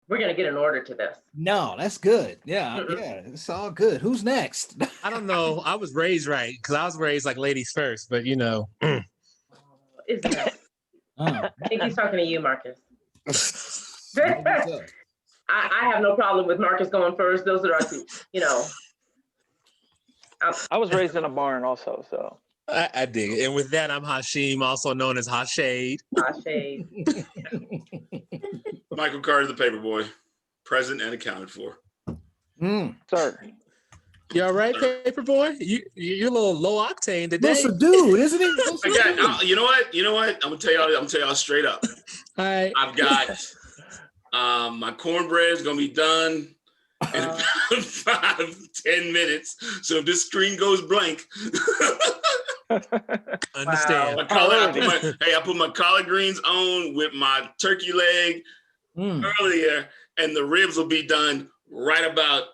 We're gonna get an order to this. No, that's good. Yeah, yeah, it's all good. Who's next? I don't know. I was raised right because I was raised like ladies first, but Is that? I think he's talking to you, Marcus. I have no problem with Marcus going first. Those are our two, I was raised in a barn also, so. I dig it. And with that, I'm Hashim, also known as Hashade. Hashade. Michael Carter, the Paperboy, present and accounted for. Sir. You all right, Paperboy? You're a little low octane today. That's a dude, isn't it? You know what? I'm gonna tell y'all straight up. All right. I've got my cornbread is gonna be done in about 5-10 minutes. So if this screen goes blank, understand. I put my collard greens on with my turkey leg earlier, and the ribs will be done right about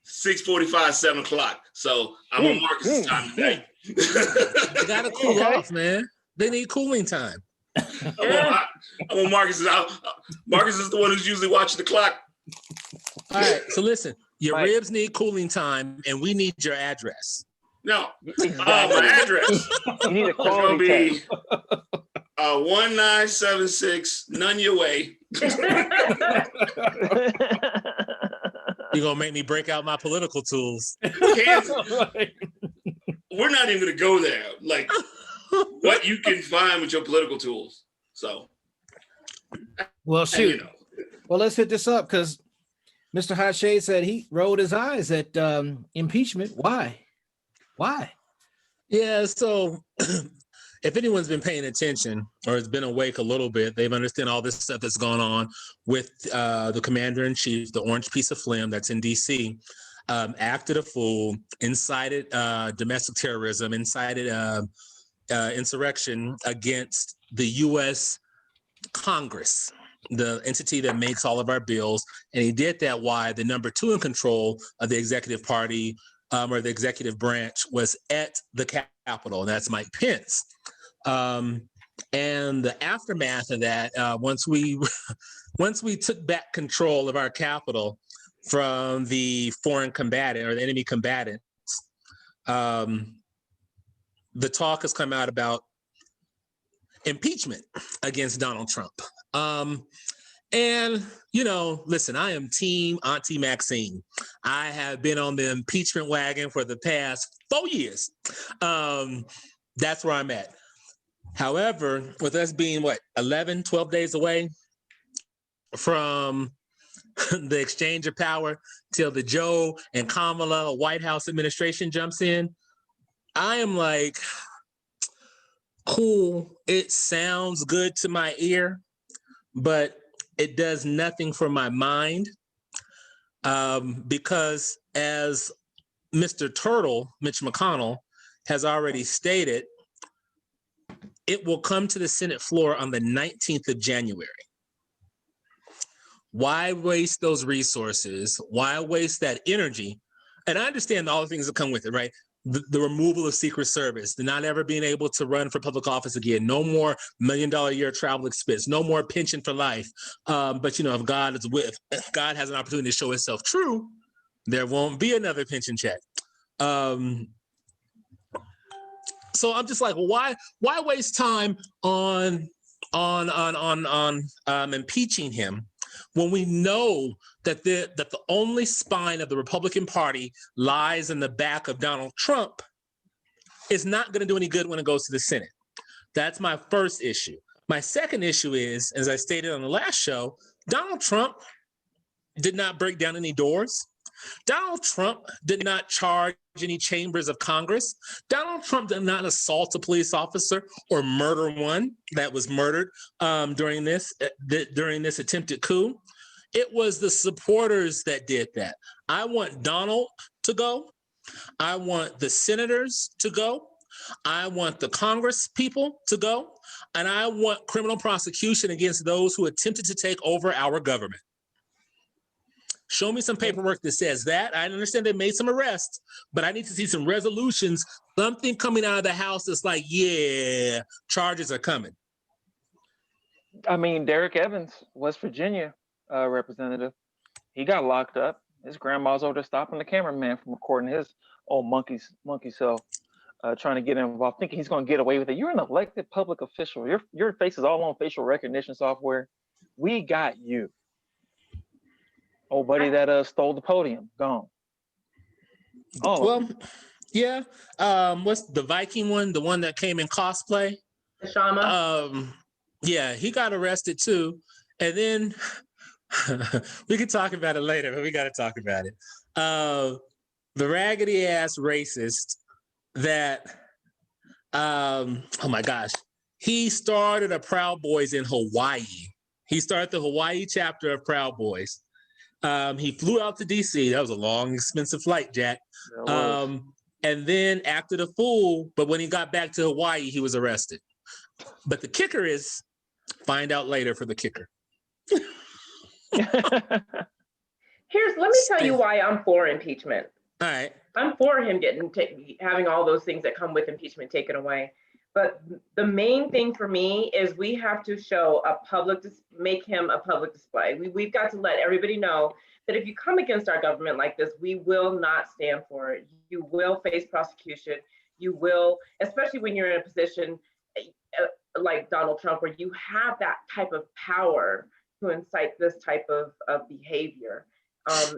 6:45, 7 o'clock. So I'm on Marcus's time today. They gotta cool off, man. They need cooling time. I'm on Marcus's. Marcus is the one who's usually watching the clock. All right. So listen, your ribs need cooling time, and we need your address. No, my address. You need a quality test. 1976 Nunya Way. You're gonna make me break out my political tools. We're not even gonna go there. Like what you can find with your political tools. So, well, shoot. Well, let's hit this up because Mr. Hot Shade said he rolled his eyes at impeachment. Why? Yeah. So, if anyone's been paying attention or has been awake a little bit, they've understand all this stuff that's gone on with the commander-in-chief, the orange piece of phlegm that's in D.C., acted a fool, incited domestic terrorism, incited insurrection against the U.S. Congress, the entity that makes all of our bills. And he did that while the number 2 in control of the executive party or the executive branch was at the Capitol, and that's Mike Pence. And the aftermath of that, once we took back control of our capital from the foreign combatant or the enemy combatants, the talk has come out about impeachment against Donald Trump. And, listen, I am team Auntie Maxine. I have been on the impeachment wagon for the past 4 years. That's where I'm at. However, with us being 11, 12 days away from the exchange of power till the Joe and Kamala White House administration jumps in, I am like, cool, it sounds good to my ear, but it does nothing for my mind because as Mr. Turtle, Mitch McConnell, has already stated, it will come to the Senate floor on the 19th of January. Why waste those resources? Why waste that energy? And I understand all the things that come with it, right? The removal of Secret Service, the not ever being able to run for public office again, no more $1 million a year travel expense, no more pension for life. But if God has an opportunity to show himself true, there won't be another pension check. So I'm just like, why waste time on impeaching him when we know that the only spine of the Republican Party lies in the back of Donald Trump? Is not going to do any good when it goes to the Senate. That's my first issue. My second issue is, as I stated on the last show, Donald Trump did not break down any doors. Donald Trump did not charge any chambers of Congress. Donald Trump did not assault a police officer or murder one that was murdered during this attempted coup. It was the supporters that did that. I want Donald to go. I want the senators to go. I want the Congress people to go. And I want criminal prosecution against those who attempted to take over our government. Show me some paperwork that says that. I understand they made some arrests, but I need to see some resolutions, something coming out of the House that's like, yeah, charges are coming. I mean, Derek Evans, West Virginia, representative. He got locked up. His grandma's over there stopping the cameraman from recording his old monkey self, trying to get involved, thinking he's going to get away with it. You're an elected public official. Your face is all on facial recognition software. We got you. Old buddy that stole the podium, gone. Oh, well, yeah. What's the Viking one? The one that came in cosplay? Shama. Yeah, he got arrested too. And then we can talk about it later, but we got to talk about it. The raggedy ass racist that, oh my gosh, he started a Proud Boys in Hawaii. He started the Hawaii chapter of Proud Boys. He flew out to DC. That was a long, expensive flight, Jack. And then acted a fool. But when he got back to Hawaii, he was arrested. But the kicker is, find out later for the kicker. Let me tell you why I'm for impeachment. All right. I'm for him having all those things that come with impeachment taken away. But the main thing for me is we have to show make him a public display. We've got to let everybody know that if you come against our government like this, we will not stand for it. You will face prosecution. You will, especially when you're in a position like Donald Trump, where you have that type of power to incite this type of behavior.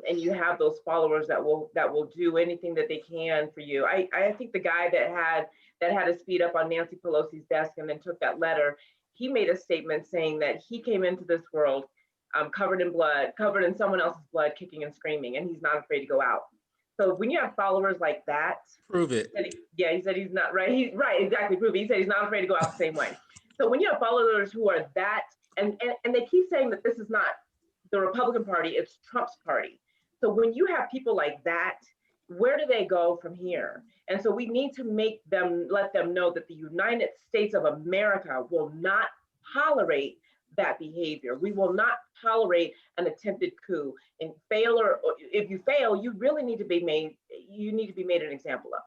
And you have those followers that will do anything that they can for you. I think the guy that had his feet up on Nancy Pelosi's desk and then took that letter, he made a statement saying that he came into this world covered in blood, covered in someone else's blood, kicking and screaming, and he's not afraid to go out. So when you have followers like that, prove it. He said he's not right. He's right, exactly. Prove it. He said he's not afraid to go out the same way. So when you have followers who are that, and they keep saying that this is not the Republican Party, it's Trump's party. So when you have people like that, where do they go from here? And so we need to let them know that the United States of America will not tolerate that behavior. We will not tolerate an attempted coup. And if you fail, you really need to be made an example of.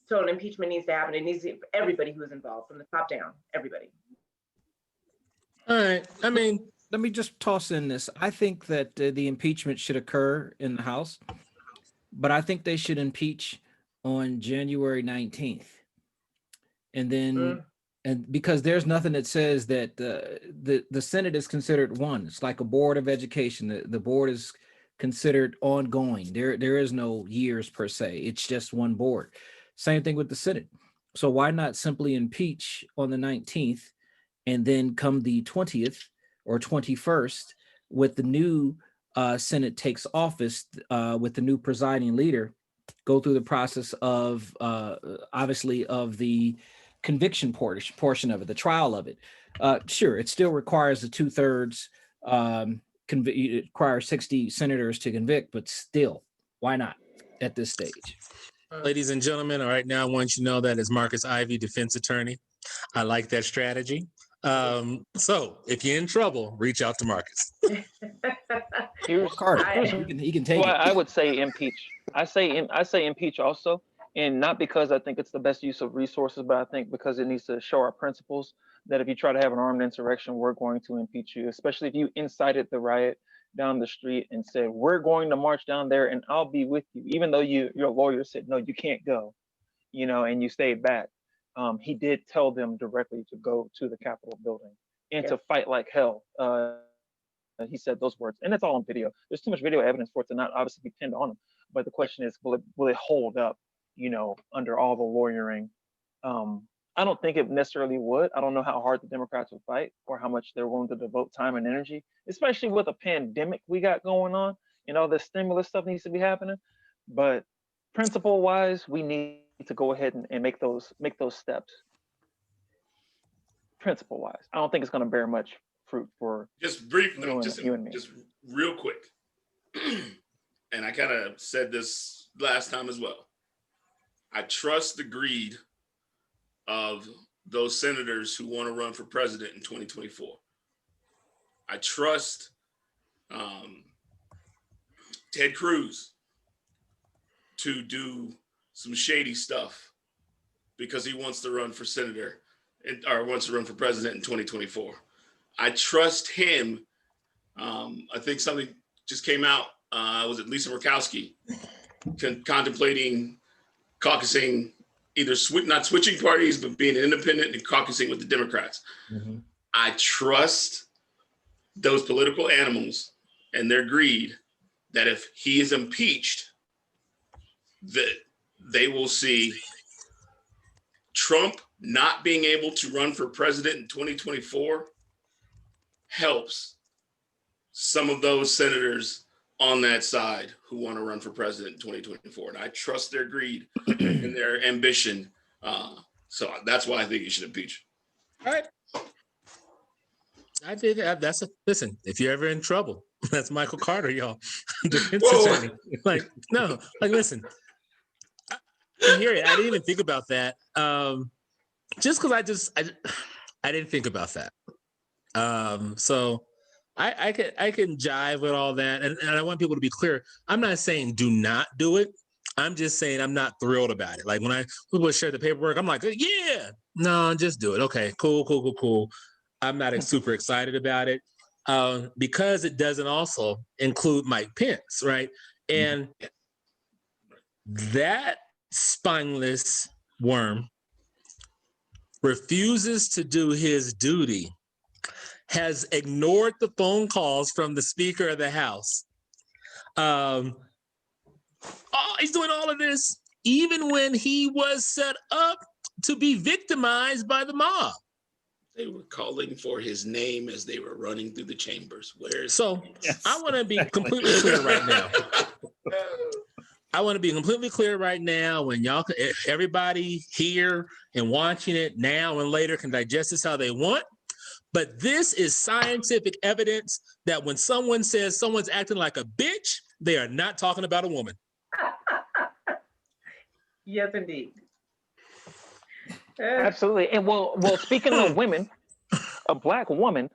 So an impeachment needs to happen. It needs to, everybody who is involved, from the top down, everybody. All right. I mean, let me just toss in this. I think that the impeachment should occur in the House, but I think they should impeach on January 19th. And then, and because there's nothing that says that the Senate is considered one. It's like a board of education. The board is considered ongoing. There is no years per se. It's just one board. Same thing with the Senate. So why not simply impeach on the 19th and then come the 20th or 21st with the new Senate takes office with the new presiding leader, go through the process of obviously of the conviction portion of it, the trial of it. Sure, it still requires a 2/3, it requires 60 senators to convict, but still, why not at this stage? Ladies and gentlemen, all right, now I want you to know that as Marcus Ivey, defense attorney, I like that strategy. So if you're in trouble, reach out to Marcus. Carter, he can take it. I would say impeach. I say impeach also, and not because I think it's the best use of resources, but I think because it needs to show our principles that if you try to have an armed insurrection, we're going to impeach you, especially if you incited the riot down the street and said, we're going to march down there and I'll be with you, even though your lawyer said, no, you can't go, and you stayed back. He did tell them directly to go to the Capitol building and to fight like hell. He said those words, and it's all on video. There's too much video evidence for it to not obviously be pinned on him. But the question is, will it hold up, under all the lawyering? I don't think it necessarily would. I don't know how hard the Democrats would fight or how much they're willing to devote time and energy, especially with a pandemic we got going on and all this stimulus stuff needs to be happening. But principle-wise, we need to go ahead and make those steps. Principle-wise, I don't think it's going to bear much fruit for just briefly, you and me. Just real quick. And I kind of said this last time as well. I trust the greed of those senators who want to run for president in 2024. I trust Ted Cruz to do some shady stuff because he wants to run for senator or wants to run for president in 2024. I trust him I think something just came out. Was it Lisa Murkowski contemplating caucusing, either not switching parties, but being independent and caucusing with the Democrats. Mhm. I trust those political animals and their greed that if he is impeached, that they will see Trump not being able to run for president in 2024 helps some of those senators on that side who want to run for president in 2024. And I trust their greed and their ambition. So that's why I think you should impeach. All right. I think listen, if you're ever in trouble, that's Michael Carter, y'all. Defense attorney. Like, no, like, listen, I hear it. I didn't even think about that. Just because I didn't think about that. So I can jive with all that. And I want people to be clear. I'm not saying do not do it. I'm just saying I'm not thrilled about it. Like when people share the paperwork, I'm like, yeah, no, just do it. Okay, cool. I'm not super excited about it because it doesn't also include Mike Pence, right? And that spineless worm refuses to do his duty, has ignored the phone calls from the Speaker of the House. He's doing all of this even when he was set up to be victimized by the mob. They were calling for his name as they were running through the chambers. I want to be completely clear right now. I want to be completely clear right now when everybody here and watching it now and later can digest this how they want. But this is scientific evidence that when someone says someone's acting like a bitch, they are not talking about a woman. Yes, indeed. Absolutely. And well, speaking of women, a black woman,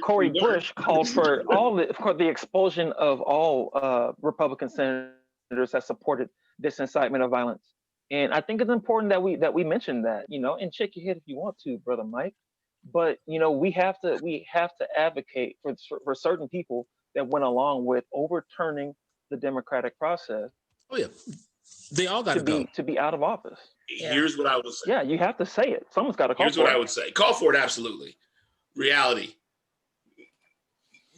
Cori Bush called for the expulsion of all Republican senators that supported this incitement of violence. And I think it's important that we mention that, and shake your head if you want to, Brother Mike. But we have to advocate for certain people that went along with overturning the democratic process. Oh yeah, they all got to be out of office. Here's what I would say. Yeah, you have to say it. Someone's got to call for it. Here's what I would say. Call for it, absolutely. Reality.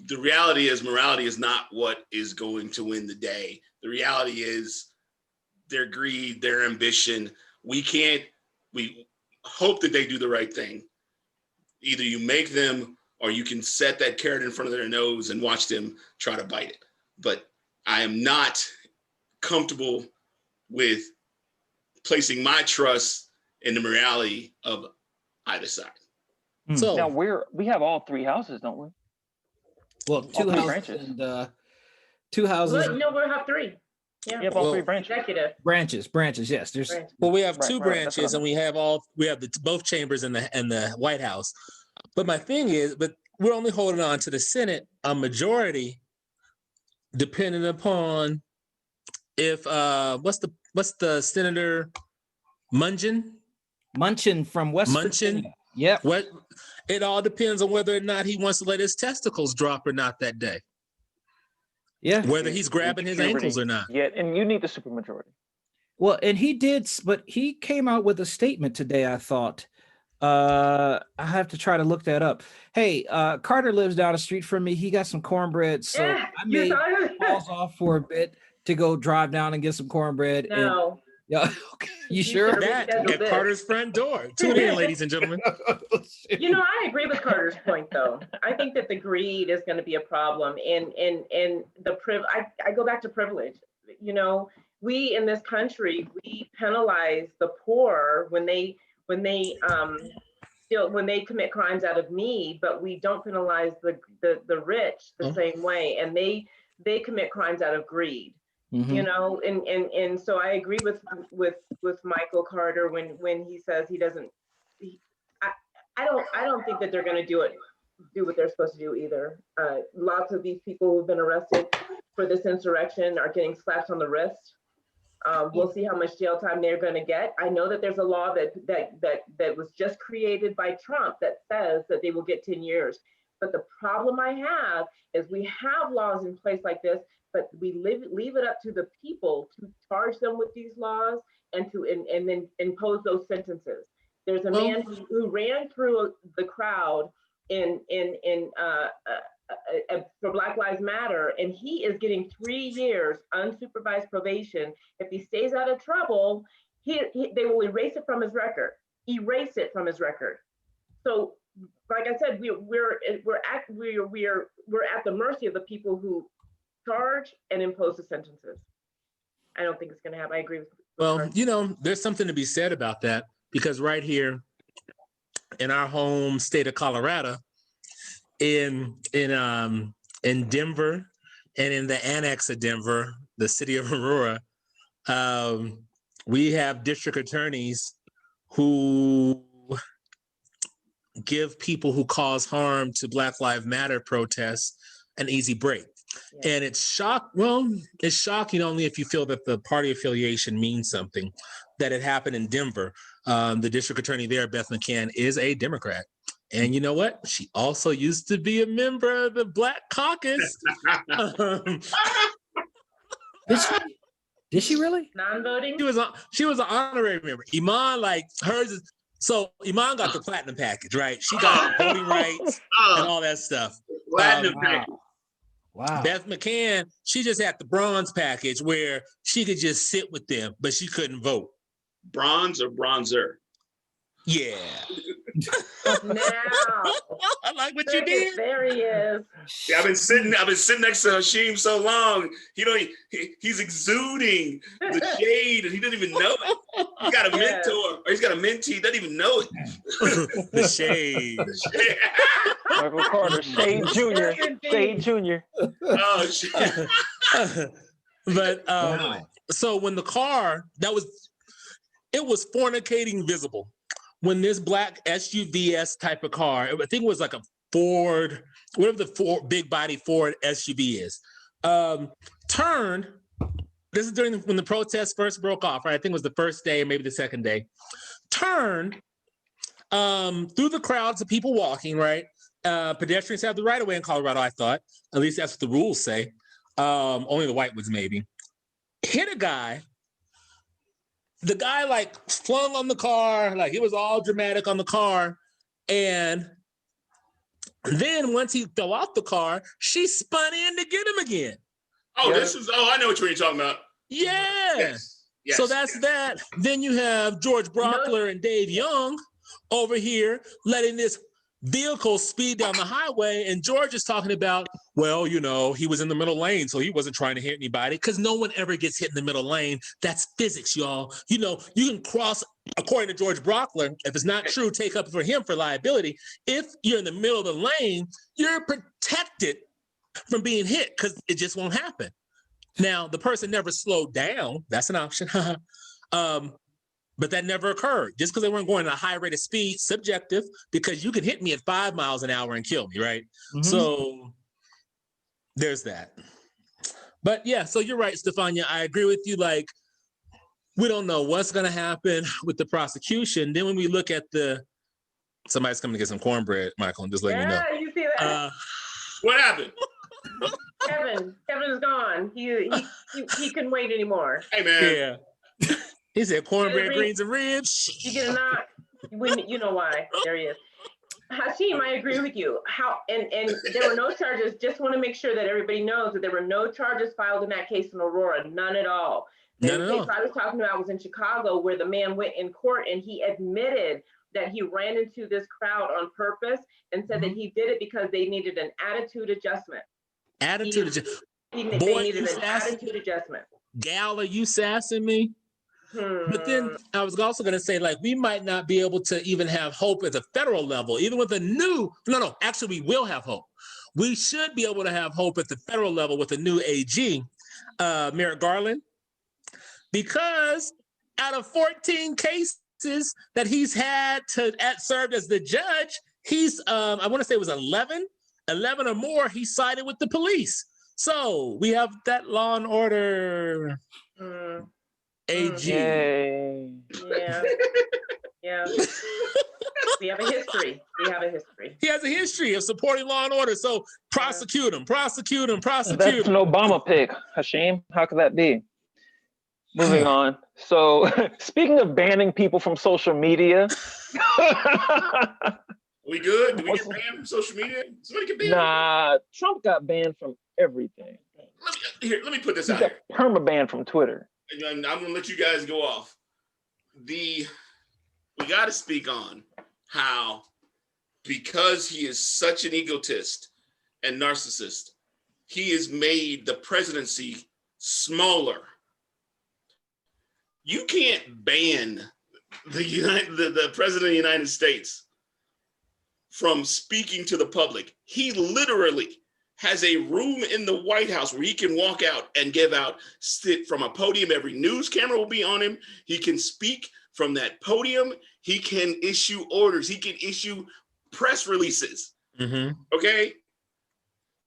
The reality is morality is not what is going to win the day. The reality is their greed, their ambition. We hope that they do the right thing. Either you make them or you can set that carrot in front of their nose and watch them try to bite it. But I am not comfortable with placing my trust in the morality of either side. So now we have all three houses, don't we? Well, two houses and two houses. Well, we'll have three. Yeah, we have all three branches. Executive branches. Yes, there's. Well, we have two branches, and we have both chambers in the White House. But my thing is, we're only holding on to the Senate a majority, depending upon if what's the Senator Munchin from West Virginia. Yep. It all depends on whether or not he wants to let his testicles drop or not that day. Yeah. Whether he's grabbing his ankles or not. Yeah, and you need the supermajority. Well, and he did, but he came out with a statement today, I thought. I have to try to look that up. Hey, Carter lives down the street from me. He got some cornbread, so I made calls off for a bit to go drive down and get some cornbread. No. Yeah, okay. You sure? That at Carter's front door. Tune in, ladies and gentlemen. I agree with Carter's point, though. I think that the greed is going to be a problem, and the I go back to privilege. We in this country, we penalize the poor when they commit crimes out of need, but we don't penalize the rich the same way, and they commit crimes out of greed. Mm-hmm. And so I agree with Michael Carter when he says he doesn't. I don't think that they're going to do what they're supposed to do either. Lots of these people who've been arrested for this insurrection are getting slapped on the wrist. We'll see how much jail time they're going to get. I know that there's a law that was just created by Trump that says that they will get 10 years. But the problem I have is we have laws in place like this, but we leave it up to the people to charge them with these laws and then impose those sentences. There's a man who ran through the crowd for Black Lives Matter, and he is getting 3 years unsupervised probation. If he stays out of trouble, they will erase it from his record. Erase it from his record. So, like I said, we're at the mercy of the people who charge and impose the sentences. I don't think it's going to happen. I agree with. Well, there's something to be said about that, because right here in our home state of Colorado, in Denver and in the annex of Denver, the city of Aurora, we have district attorneys who give people who cause harm to Black Lives Matter protests an easy break. Yeah. And it's shocking only if you feel that the party affiliation means something, that it happened in Denver. The district attorney there, Beth McCann, is a Democrat. And you know what? She also used to be a member of the Black Caucus. Did she really? Non-voting? She was an honorary member. Iman, like hers is, so Iman got the platinum package, right? She got voting rights and all that stuff. Platinum package. Wow. Beth McCann, she just had the bronze package where she could just sit with them, but she couldn't vote. Bronze or bronzer? Yeah. Now I like what you did. There he is. Yeah, I've been sitting next to Hashim so long. He's exuding the shade, and he didn't even know it. He's got a mentor, or he's got a mentee, doesn't even know it. The shade. Michael Carter, Shade Jr. Shade Jr. Oh shit. But so when the car it was fornicating visible. When this black SUVs type of car, I think it was like a Ford, whatever the big body Ford SUV is, turned. This is when the protests first broke off, right? I think it was the first day, or maybe the second day. Turned through the crowds of people walking, right? Pedestrians have the right of way in Colorado, I thought. At least that's what the rules say. Only the white ones, maybe. Hit a guy. The guy like flung on the car, like it was all dramatic on the car. And then once he fell off the car, she spun in to get him again. Oh, I know what you're talking about. Yeah. Yes. So that's that. Then you have George Brockler and Dave Young over here letting this vehicle speed down the highway, and George is talking about, well, he was in the middle lane, so he wasn't trying to hit anybody, because no one ever gets hit in the middle lane. That's physics, y'all. You can cross, according to George Brockler, if it's not true, take up for him for liability. If you're in the middle of the lane, you're protected from being hit because it just won't happen. Now, the person never slowed down. That's an option. But that never occurred. Just because they weren't going at a high rate of speed, subjective, because you can hit me at 5 miles an hour and kill me, right? Mm-hmm. So there's that. But yeah, so you're right, Stephania. I agree with you. Like, we don't know what's going to happen with the prosecution. Then when we look at somebody's coming to get some cornbread, Michael, and just letting you know. Yeah, you see that. What happened? Kevin is gone. He couldn't wait anymore. Hey, man. Yeah. He said cornbread, greens, and ribs. You get a knock. You know why. There he is. Hashim, I agree with you. And there were no charges. Just want to make sure that everybody knows that there were no charges filed in that case in Aurora. None at all. The case I was talking about was in Chicago, where the man went in court and he admitted that he ran into this crowd on purpose and said that he did it because they needed an attitude adjustment. They needed an attitude adjustment. Gal, are you sassing me? But then I was also going to say, like, we might not be able to even have hope at the federal level, even with actually, we will have hope. We should be able to have hope at the federal level with a new AG, Merrick Garland, because out of 14 cases that he's had served as the judge, he's, I want to say it was 11 or more, he sided with the police. So we have that law and order. AG. Yeah. Yeah. We have a history. We have a history. He has a history of supporting law and order. So prosecute him, prosecute him, prosecute That's him. an Obama pick, Hashim. How could that be? Moving on. So speaking of banning people from social media. We good? Do we get banned from social media? Somebody get banned? Nah, Trump got banned from everything. Let me put this He out got here. perma-banned from Twitter. And I'm gonna let you guys go off. We got to speak on how, because he is such an egotist and narcissist, he has made the presidency smaller. You can't ban the president of the United States from speaking to the public. He literally has a room in the White House where he can walk out and give out, sit from a podium. Every news camera will be on him. He can speak from that podium. He can issue orders. He can issue press releases. Mm-hmm. Okay.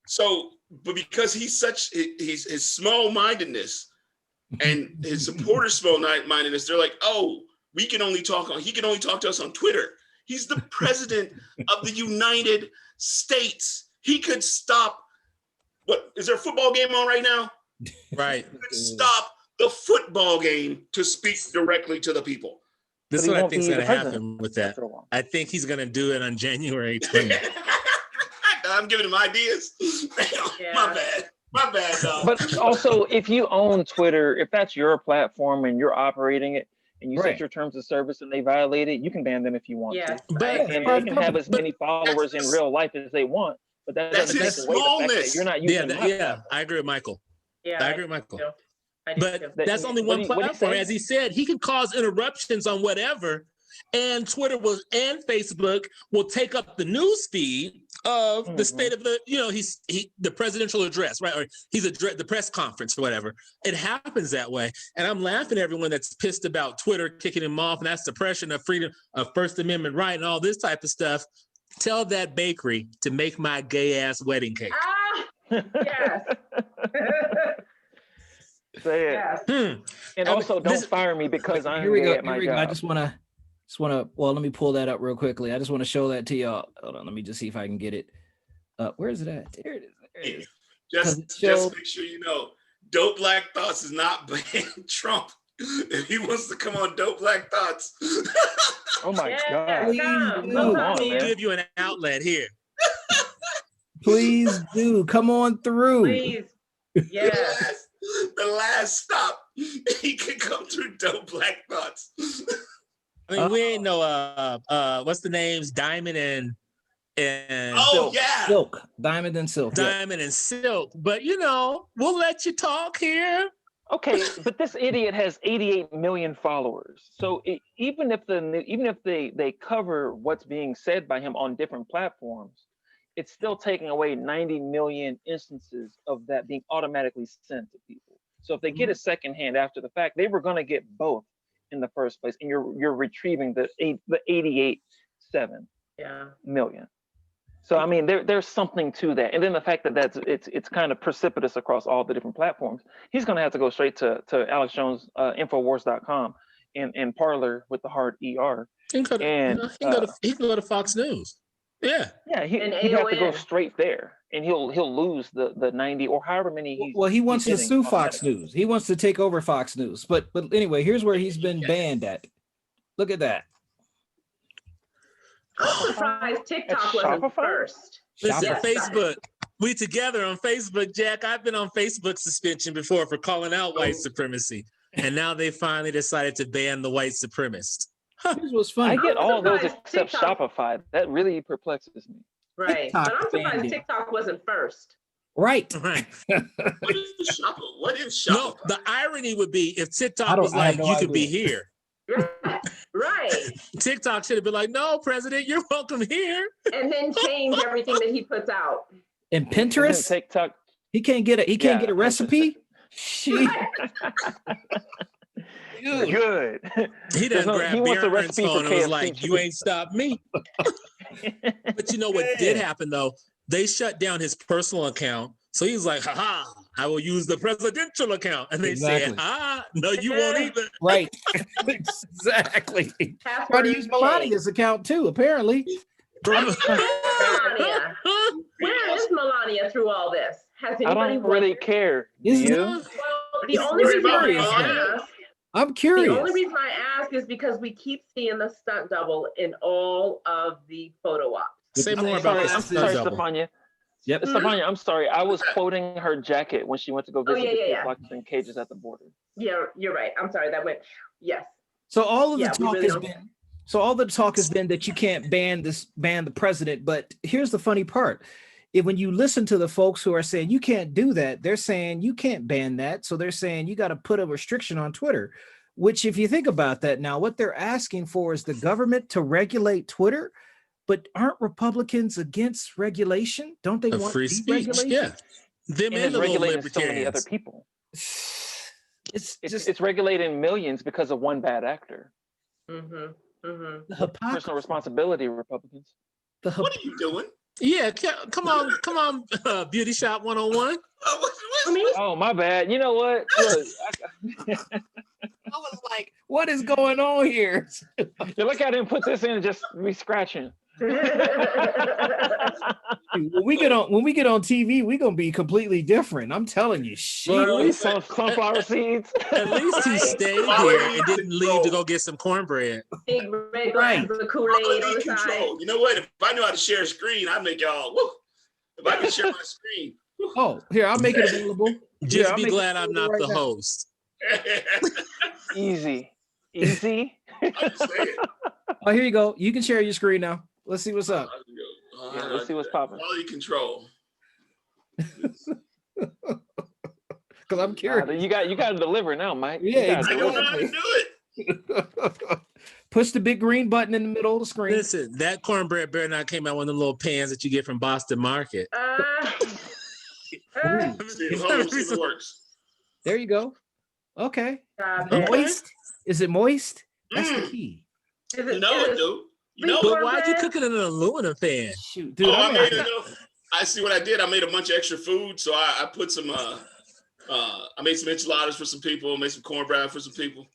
So, but because he's such, his small-mindedness and his supporters' small-mindedness, they're like, oh, he can only talk to us on Twitter. He's the president of the United States. He could stop. What is there a football game on right now? Right. He could stop the football game to speak directly to the people. This is what I think is going to happen with that. I think he's going to do it on January 20th. I'm giving him ideas. Yeah. My bad, dog. But also, if you own Twitter, if that's your platform and you're operating it, and you set Right. your terms of service and they violate it, you can ban them if you want Yes, to. But- And they can have as many followers in that's- real life as they want. But that That's doesn't his take away the fact that smallness. you're not using my Yeah, I agree with Michael. Yeah. I agree with Michael. do. I do But too. that's only one What do you platform. say? As he said, he can cause interruptions on whatever, and Twitter will and Facebook will take up the news feed of the state of the, the presidential address, right? Or the press conference or whatever. It happens that way. And I'm laughing at everyone that's pissed about Twitter kicking him off, and that's suppression of freedom of First Amendment right and all this type of stuff. Tell that bakery to make my gay ass wedding cake. Yes. Say it. Yes. And also, don't fire me because I'm Here we gay go. at my Here we go. job. I just want to. Well, let me pull that up real quickly. I just want to show that to y'all. Hold on. Let me just see if I can get it. Where is it at? There it is. There it is. Just make sure you know, Dope Black Thoughts is not banning Trump. If he wants to come on Dope Black Thoughts. Oh my Yeah, God. Please come do. on, We'll man. give you an outlet here. Please do. Come on through. Please. Yes. The last stop, he can come through Dope Black Thoughts. I mean, we ain't no what's the names? Diamond and Oh, Silk. yeah. Silk. Diamond and Silk. Yeah. Diamond and Silk. But we'll let you talk here. Okay, but this idiot has 88 million followers. So even if they cover what's being said by him on different platforms, it's still taking away 90 million instances of that being automatically sent to people. So if they get a second hand after the fact, they were going to get both in the first place, and you're retrieving the 88.7 million. So I mean, there's something to that, and then the fact that it's kind of precipitous across all the different platforms. He's going to have to go straight to Alex Jones Infowars.com and Parler with the hard ER. He can go to Fox News. Yeah. Yeah, he'd have to go straight there, and he'll lose the 90 or however many. He wants to sue Fox News. He wants to take over Fox News. But anyway, here's where he's been banned at. Look at that. I'm surprised TikTok wasn't Shopify? first. Listen, Shopify. Facebook. We together on Facebook, Jack. I've been on Facebook suspension before for calling out white supremacy. And now they finally decided to ban the white supremacist. Here's what's funny. I get all those surprised except TikTok- Shopify. That really perplexes me. Right. But I'm TikTok banned surprised it. TikTok wasn't first. Right. Right. What is Shopify? No, the irony would be if I TikTok don't- was I have like, no you could be idea. here. Right. TikTok should have been like, no, President, you're welcome here. And then change everything that he puts out. And And then Pinterest, TikTok. he can't get it. He can't Yeah, get a recipe. She, Good. He There's done no- grabbed he wants a Aaron's recipe for phone and was KFC like, you chicken. ain't stopped me. But you know what did happen though? They shut down his personal account. So he was like, haha, I will use the presidential account. And they Exactly. said, no, you won't either. Right. Exactly. Try Password to use changed. Melania's account too, apparently. Melania. Where is Melania through all this? Has I anybody don't really wondered? care. Do Is you? Well, the only Worried reason about I Melania? ask, I'm the curious. only reason I ask is because we keep seeing the stunt double in all of the photo ops. Say I'm more I'm about sorry, this. I'm stunt sorry, double. Stephania. Yep. Stephania, I'm sorry. I was quoting her jacket when she went to go visit yeah, the yeah, kids yeah. locked in cages at the border. Yeah, you're right. I'm sorry. That went, yes. So all of the Yeah, we talk really has don't- been that you can't ban the president. But here's the funny part. When you listen to the folks who are saying you can't do that, they're saying you can't ban that. So they're saying you got to put a restriction on Twitter, which if you think about that now, what they're asking for is the government to regulate Twitter. But aren't Republicans against regulation? Don't they Of want free speech. deregulation? Yeah. Them And and it's the little regulating so many other libertarians. people. It's It's, just it's regulating millions because of one bad actor. Mm-hmm. Mm-hmm. the Personal hypocrisy. responsibility, Republicans. What are you doing? Yeah, come on, Beauty Shop 101. I mean, Oh, my bad. You know what? Look, I was like, what is going on here? look, I didn't put this in, just me scratching. When we get on TV, we're gonna be completely different. I'm telling you, shit. Look, we some sunflower seeds. At least he stayed here and didn't leave to go get some cornbread. big red glasses of Kool-Aid on the side. Control. You know what? If I knew how to share a screen, I'd make y'all. Woo. If I could share my screen. Oh, here, I'll make it available. Just I'll be make it glad I'm not available the right now. host. Easy. I'm just saying. Oh, here you go. You can share your screen now. Let's see what's up. Yeah, let's see what's popping. Quality control. Because I'm curious. You got to deliver now, Mike. You Yeah, gotta I don't know deliver. how to do it. Push the big green button in the middle of the screen. Listen, that cornbread better not came out one of the little pans that you get from Boston Market. See if it works. There you go. Okay. Stop Is it it. moist? Is it moist? That's the key. Is You know it, dude. You know But it. why'd you cook it in an aluminum pan? Shoot, dude. I made it. I see what I did. I made a bunch of extra food, so I put some. I made some enchiladas for some people. Made some cornbread for some people.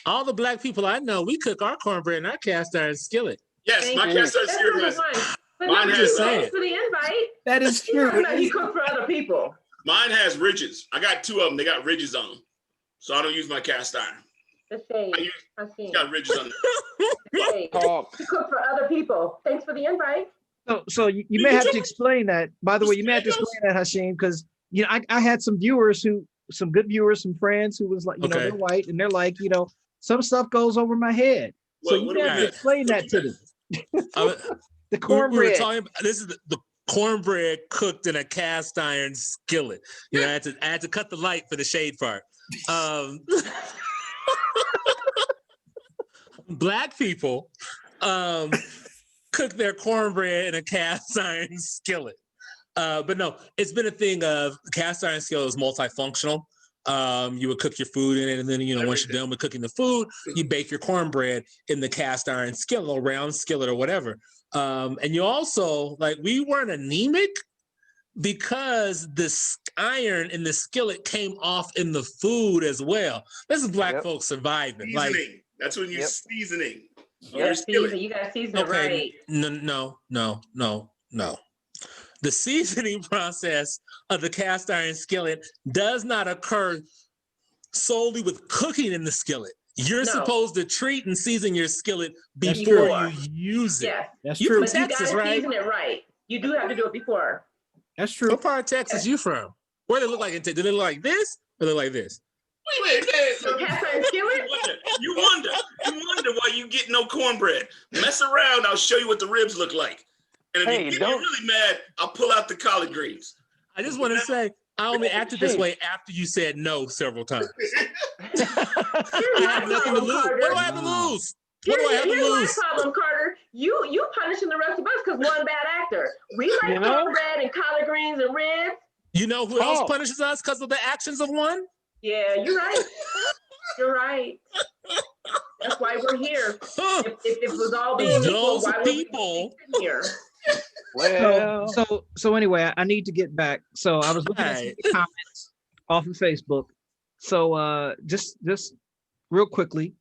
All the black people I know, we cook our cornbread in our cast iron skillet. Yes, Thank my you. cast iron That's skillet really has. fine. But Mine no, has, thanks for the invite. That is You true. know, you cook for other people. Mine has ridges. I got two of them. They got ridges on them, so I don't use my cast iron. The shade. I use, I've seen. it's got ridges on it. The shade. Talk. You cook for other people. Thanks for the invite. So you may have to explain that. By the way, you may have to explain that, Hashim, because I had some good viewers, some friends who was like, they're white and they're like, some stuff goes over my head. So What you do have we to got? explain that to them. The We were cornbread. talking about, this is the cornbread cooked in a cast iron skillet. I had to cut the light for the shade part. Black people cook their cornbread in a cast iron skillet. But no, it's been a thing of cast iron skillet is multifunctional. You would cook your food in it, and then once you're done with cooking the food, you bake your cornbread in the cast iron skillet or round skillet or whatever. And you also, we weren't anemic because this iron in the skillet came off in the food as well. This is black folks surviving. Seasoning. That's when you're seasoning. You gotta season it right. No. The seasoning process of the cast iron skillet does not occur solely with cooking in the skillet. You're supposed to treat and season your skillet before you use it. Yes, that's You true. from but you Texas, gotta right? season it right. You do have to do it before. That's true. What part of Texas you from? Where do they look like? Do they look like this or they look like this? Wait. So cast iron skillet? You wonder why you get no cornbread. Mess around, I'll show you what the ribs look like. And if you get me really mad, I'll pull out the collard greens. I just want to say, I only acted this way after you said no several times. I have nothing to lose. What do I have to lose? What do I have to Here's lose? my problem, Carter. You punishing the rest of us because one bad actor. We like cornbread and collard greens and ribs. You know who else punishes us because of the actions of one? Yeah, you're right. You're right. That's why we're here. If it was all being equal, Those why would we people. be sitting here? Well, So anyway, I need to get back. So I was looking at some of the comments. off of Facebook. So just real quickly,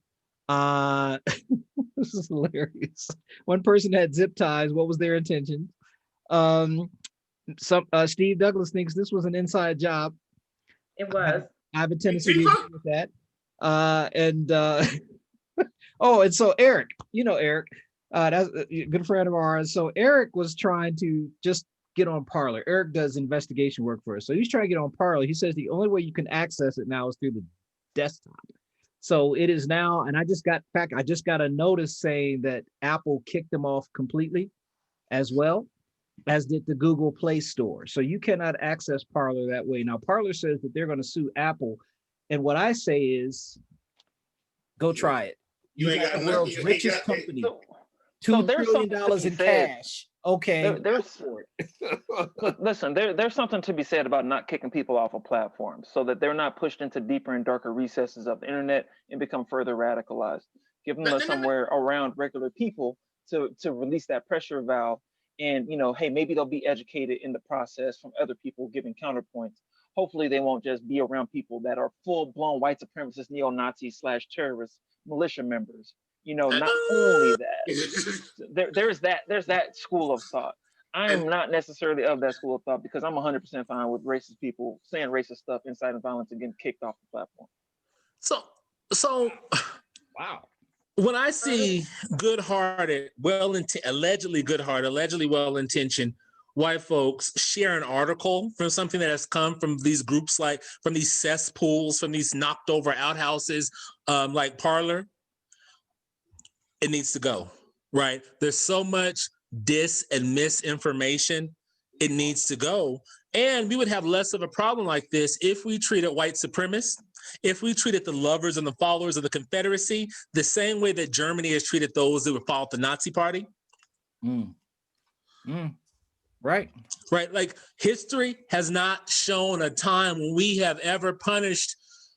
this is hilarious. One person had zip ties. What was their intention? Steve Douglas thinks this was an inside job. It was. I have a tendency to agree with that. Oh, and so Eric, Eric, that's a good friend of ours. So Eric was trying to just get on Parler. Eric does investigation work for us. So he's trying to get on Parler. He says the only way you can access it now is through the desktop. So it is now, and I just got a notice saying that Apple kicked them off completely, as well as did the Google Play Store. So you cannot access Parler that way. Now Parler says that they're going to sue Apple. And what I say is, go try it. You ain't got the world's richest company. $2 trillion in cash. Okay. Listen, there's something to be said about not kicking people off of platforms so that they're not pushed into deeper and darker recesses of the internet and become further radicalized. Give them somewhere around regular people to release that pressure valve. And, hey, maybe they'll be educated in the process from other people giving counterpoints. Hopefully they won't just be around people that are full-blown white supremacist, neo-Nazis / terrorists, militia members. Not only that, there's that school of thought. I am not necessarily of that school of thought because I'm 100% fine with racist people saying racist stuff, inciting violence, and getting kicked off the platform. So, wow. When I see good-hearted, allegedly well-intentioned white folks share an article from something that has come from these groups, like from these cesspools, from these knocked-over outhouses, like Parler, it needs to go, right? There's so much dis and misinformation. It needs to go. And we would have less of a problem like this if we treated white supremacists, if we treated the lovers and the followers of the Confederacy the same way that Germany has treated those that would follow the Nazi Party. Right. Right. Like history has not shown a time when we have ever punished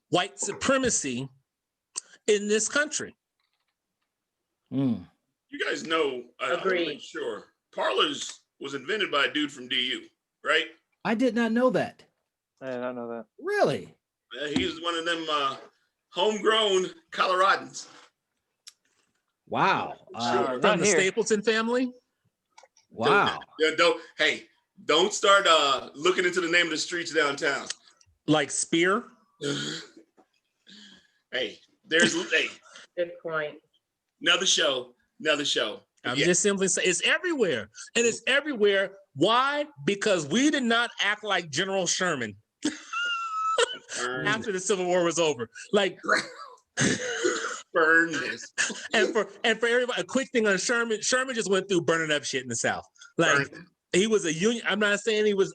white supremacy in this country. You guys know, Agreed. I'm sure, Parlors was invented by a dude from DU, right? I did not know that. I did not know that. Really? He was one of them homegrown Coloradans. Wow. From the Stapleton family? Wow. Don't start looking into the name of the streets downtown. Like Spear? Hey. Good point. Another show. I'm just simply saying it's everywhere. And it's everywhere. Why? Because we did not act like General Sherman after the Civil War was over. Like burn this. And for everybody, a quick thing on Sherman. Sherman just went through burning up shit in the South. Like he was a union. I'm not saying he was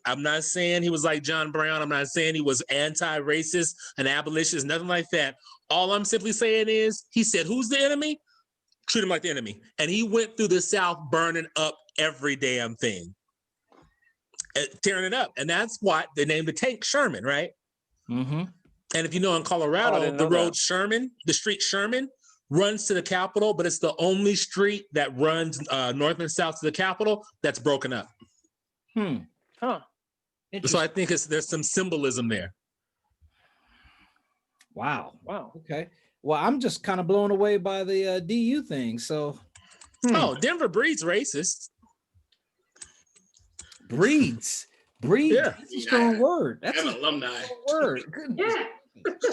like John Brown. I'm not saying he was anti-racist, an abolitionist, nothing like that. All I'm simply saying is he said, who's the enemy? Treat him like the enemy. And he went through the South burning up every damn thing. Tearing it up. And that's why they named the tank Sherman, right? Mm-hmm. And if you know in Colorado, the street Sherman runs to the Capitol, but it's the only street that runs north and south to the Capitol that's broken up. Huh. So I think there's some symbolism there. Wow. Okay. Well, I'm just kind of blown away by the DU thing. So, Denver breeds racist. Breeds. Yeah. That's a strong word. That's an alumni word. Goodness. Yeah.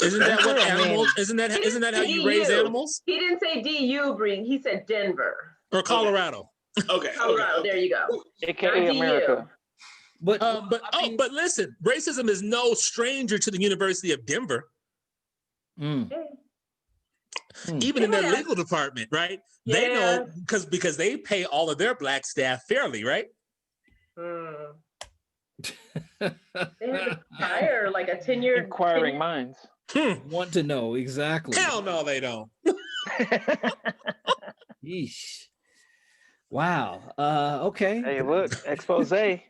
Isn't that what animals? Isn't that how you raise animals? He didn't say DU breeding. He said Denver or Colorado. Okay. Colorado. There you go. AKA America. But listen, racism is no stranger to the University of Denver. Even in their legal department, right? Yeah. They know because they pay all of their black staff fairly, right? They have to hire like a tenured inquiring minds. Want to know exactly. Hell no, they don't. Yeesh. Wow. Okay. Hey, look, expose. So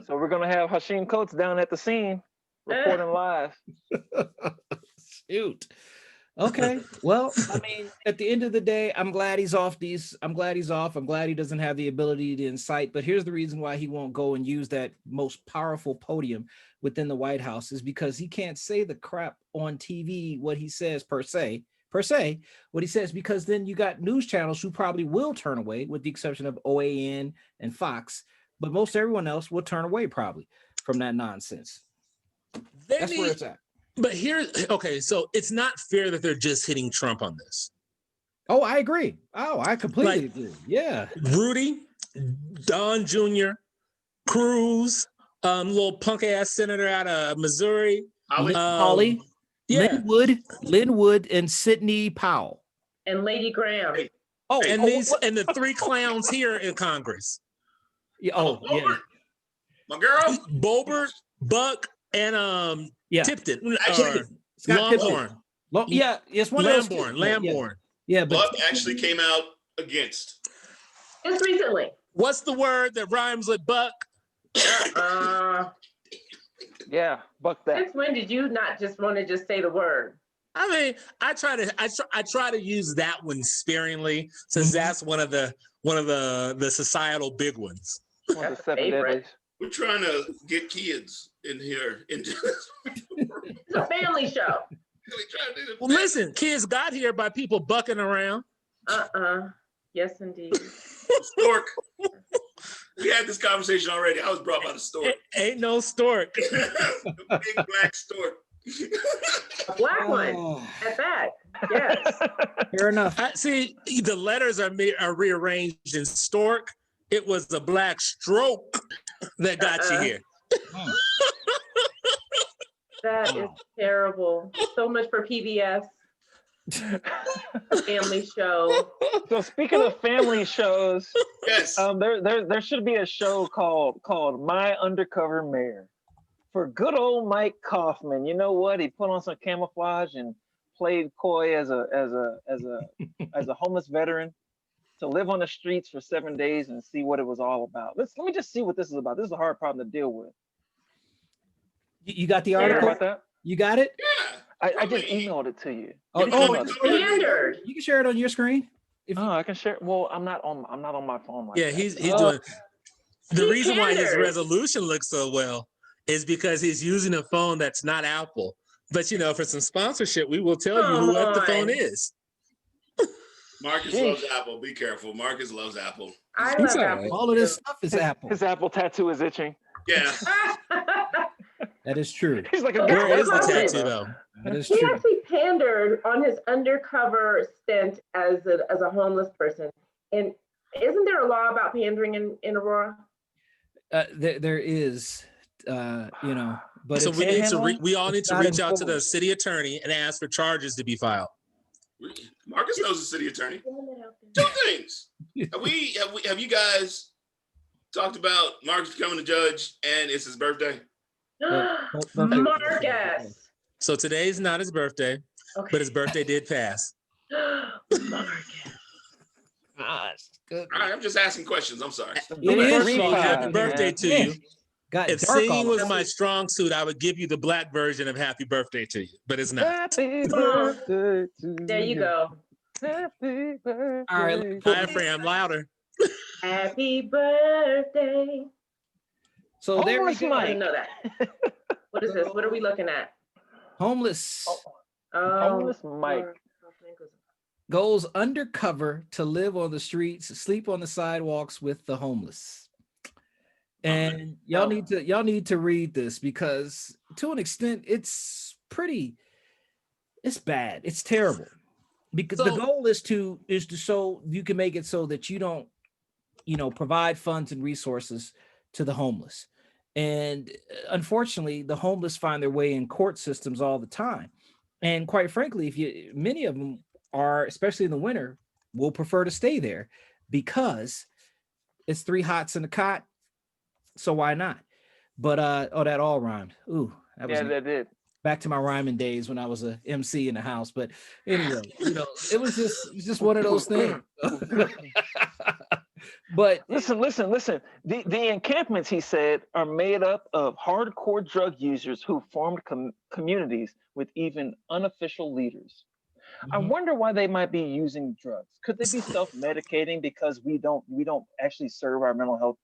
we're gonna have Hashim Coates down at the scene reporting live. Shoot. Okay. Well, I mean, at the end of the day, I'm glad he's off these. I'm glad he's off. I'm glad he doesn't have the ability to incite. But here's the reason why he won't go and use that most powerful podium within the White House is because he can't say the crap on TV, what he says per se, what he says, because then you got news channels who probably will turn away, with the exception of OAN and Fox. But most everyone else will turn away probably from that nonsense. That's where it's at. But okay, so it's not fair that they're just hitting Trump on this. Oh, I agree. Oh, I completely agree. Yeah. Rudy, Don Jr., Cruz, little punk ass senator out of Missouri. Holly, Yeah. Linwood, and Sidney Powell. And Lady Graham. Oh, and the three clowns here in Congress. Yeah, Boebert, my girl. Boebert, Buck, and Tipton. Scott Longhorn. Yeah, it's one of those. Lamborn. Yeah, but Buck actually came out against. Just recently. What's the word that rhymes with Buck? Yeah, Buck that. Since when did you not just want to just say the word? I mean, I try to use that one sparingly, since that's one of the societal big ones. One of the 7 deadlies. We're trying to get kids in here into this. It's a family show. Well, listen, kids got here by people bucking around. Yes, indeed. Stork. We had this conversation already. I was brought by the stork. Ain't no stork. The big black stork. A black one at that. Yes. Fair enough. See, the letters are rearranged in stork. It was the black stroke that got you here. That is terrible. So much for PBS. Family show. So speaking of family shows, yes, there should be a show called My Undercover Mayor for good old Mike Kaufman. You know what? He put on some camouflage and played coy as a homeless veteran to live on the streets for 7 days and see what it was all about. Let me just see what this is about. This is a hard problem to deal with. You got the article? About that? You got it? Yeah. I just emailed it to you. Standard. You can share it on your screen. I can share. Well, I'm not on my phone. Like yeah, that. he's doing. The reason why his resolution looks so well is because he's using a phone that's not Apple. But for some sponsorship, we will tell you what the phone is. Marcus loves Apple. Be careful. Marcus loves Apple. I love Apple. All of this stuff is Apple. His Apple tattoo is itching. Yeah. That is true. He's like, where is the tattoo though? That is he true. actually pandered on his undercover stint as a homeless person. And isn't there a law about pandering in Aurora? There is, but so we all need to reach out to the enforced. city attorney and ask for charges to be filed. Marcus knows the city attorney. Two things. Have you guys talked about Marcus becoming a judge and it's his birthday? Marcus. So today's not his birthday, but his birthday did pass. Marcus. Gosh, good. All right, I'm just asking questions. I'm sorry. First of all, happy birthday to you. If dark singing all was of my strong suit, I would give you the black version of happy birthday to you, but it's not. Happy birthday to There you go. Happy birthday. All right, Diaphragm louder. Happy birthday. So there we Homeless go. I didn't know that. What is this? What are we looking at? Homeless Homeless Mike goes undercover to live on the streets, sleep on the sidewalks with the homeless. And y'all need to read this, because to an extent it's bad. It's terrible. Because the goal is to so you can make it so that you don't, provide funds and resources to the homeless. And unfortunately, the homeless find their way in court systems all the time. And quite frankly, many of them are, especially in the winter, will prefer to stay there because it's 3 hots in a cot. So why not? But that all rhymed. Ooh, that did. Back to my rhyming days when I was a MC in the house. But anyway, it was just one of those things. But listen. The encampments, he said, are made up of hardcore drug users who formed communities with even unofficial leaders. I wonder why they might be using drugs. Could they be self-medicating because we don't actually serve our mental health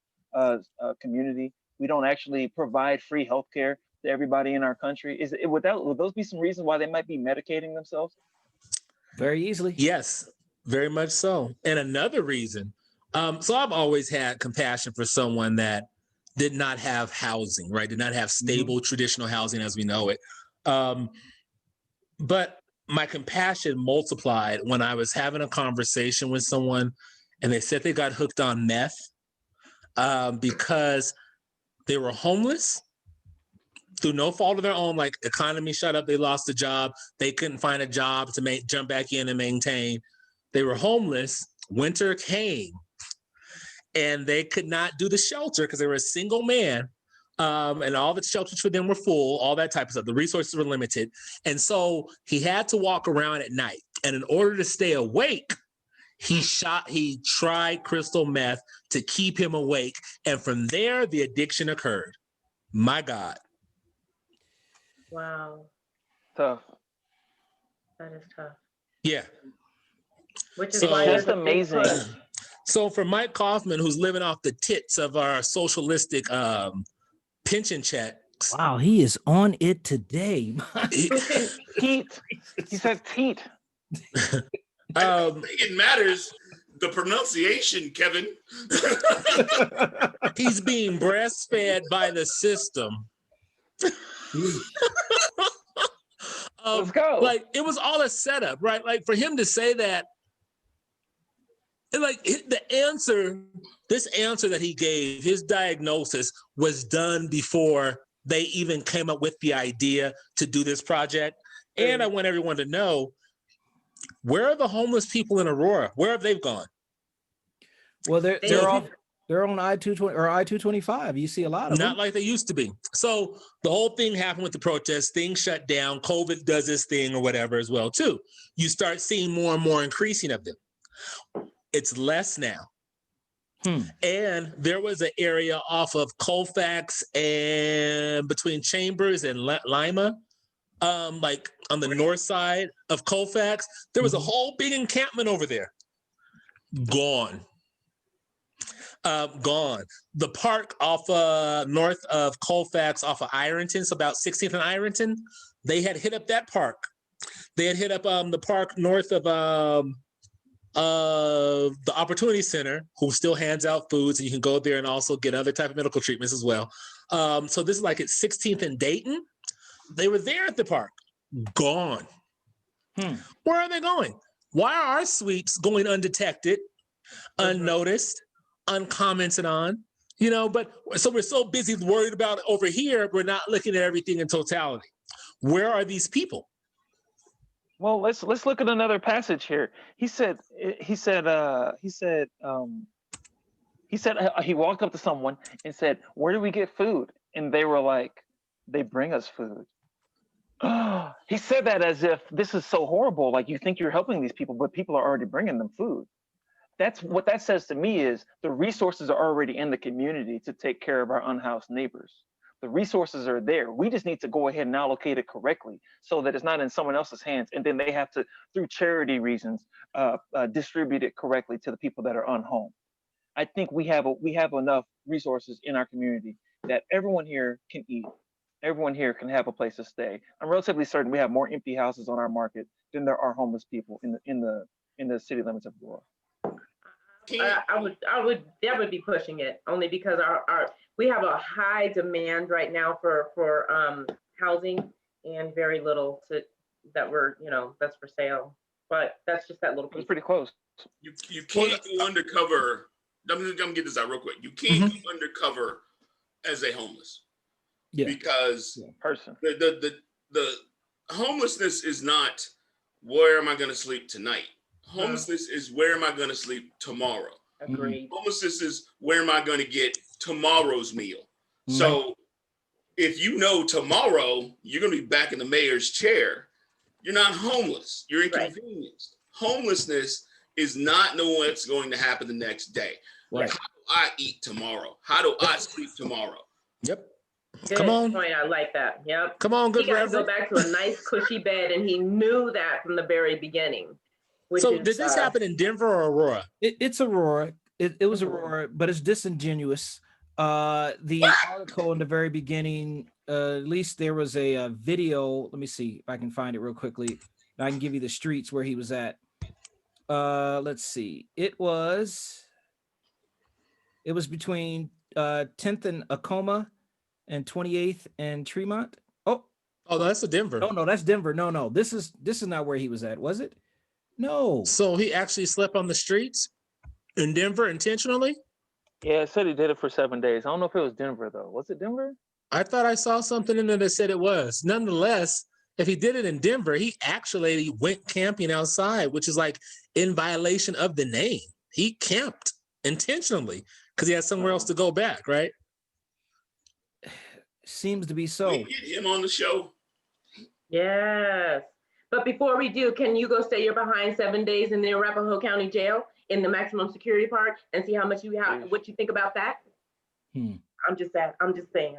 community? We don't actually provide free healthcare to everybody in our country. Would those be some reasons why they might be medicating themselves? Very easily. Yes, very much so. And another reason, so I've always had compassion for someone that did not have housing, right? Did not have stable traditional housing as we know it. But my compassion multiplied when I was having a conversation with someone and they said they got hooked on meth because they were homeless through no fault of their own, like economy shut up, they lost a job, they couldn't find a job to jump back in and maintain. They were homeless, winter came, and they could not do the shelter because they were a single man, and all the shelters for them were full, all that type of stuff. The resources were limited. And so he had to walk around at night. And in order to stay awake, he tried crystal meth to keep him awake. And from there, the addiction occurred. My God. Wow. Tough. That is tough. Yeah. Which is So- why That's there's a big amazing. push. So for Mike Kaufman, who's living off the tits of our socialistic pension checks, Wow, he is on it today. he- Teat. He said teat. I don't think it matters the pronunciation, Kevin. he's being breastfed by the system. Let's go. Like it was all a setup, right? Like for him to say that, and like this answer that he gave, his diagnosis was done before they even came up with the idea to do this project. And I want everyone to know, where are the homeless people in Aurora? Where have they gone? Well, they're They- they're on I-220 or I-225. You see a lot of Not them. like they used to be. So the whole thing happened with the protests. Things shut down. COVID does this thing or whatever as well too. You start seeing more and more increasing of them. It's less now. And there was an area off of Colfax and between Chambers and Lima, like on the north side of Colfax. There was a whole big encampment over there. Gone. Gone. The park off north of Colfax, off of Ironton, so about 16th and Ironton, they had hit up that park. They had hit up the park north of the Opportunity Center, who still hands out foods, and you can go there and also get other type of medical treatments as well. So this is like at 16th and Dayton. They were there at the park. Gone. Where are they going? Why are our sweeps going undetected, unnoticed, uncommented on? You know, but so we're so busy worried about it over here, we're not looking at everything in totality. Where are these people? Well, let's look at another passage here. He walked up to someone and said, "Where do we get food?" And they were like, "They bring us food." He said that as if this is so horrible. Like, you think you're helping these people, but people are already bringing them food. That's what that says to me, is the resources are already in the community to take care of our unhoused neighbors. The resources are there. We just need to go ahead and allocate it correctly so that it's not in someone else's hands. And then they have to, through charity reasons, distribute it correctly to the people that are unhomed. I think we have enough resources in our community that everyone here can eat. Everyone here can have a place to stay. I'm relatively certain we have more empty houses on our market than there are homeless people in the city limits of Aurora. I would be pushing it, only because we have a high demand right now for housing, and very little that's for sale. But that's just that little piece. It's pretty close. You can't go undercover. I'm gonna get this out real quick. You can't go undercover as a homeless. Yeah. Because Person. the homelessness is not where am I gonna sleep tonight. Homelessness is where am I going to sleep tomorrow. Agreed. Homelessness is where am I going to get tomorrow's meal. So if you know tomorrow you're going to be back in the mayor's chair, you're not homeless. You're inconvenienced. Homelessness is not knowing what's going to happen the next day. Right. How do I eat tomorrow? How do I sleep tomorrow? Yep. Good Come on. point. I like that. Yep. Come on, good He got to Reverend. go back to a nice cushy bed, and he knew that from the very beginning. So did this happen in Denver or Aurora? It's Aurora. It was Aurora, but it's disingenuous. The article in the very beginning, at least there was a video. Let me see if I can find it real quickly. I can give you the streets where he was at. Let's see. It was between 10th and Acoma and 28th and Tremont. Oh, that's a Denver. no, that's Denver. No, this is not where he was at, was it? No. So he actually slept on the streets in Denver intentionally? Yeah, it said he did it for 7 days. I don't know if it was Denver though. Was it Denver? I thought I saw something in there that said it was. Nonetheless, if he did it in Denver, he actually went camping outside, which is like in violation of the name. He camped intentionally because he had somewhere else to go back, right? Seems to be so. We get him on the show. Yes. But before we do, can you go stay your behind 7 days in the Arapahoe County Jail in the maximum security part and see how much you have, what you think about that? I'm just saying.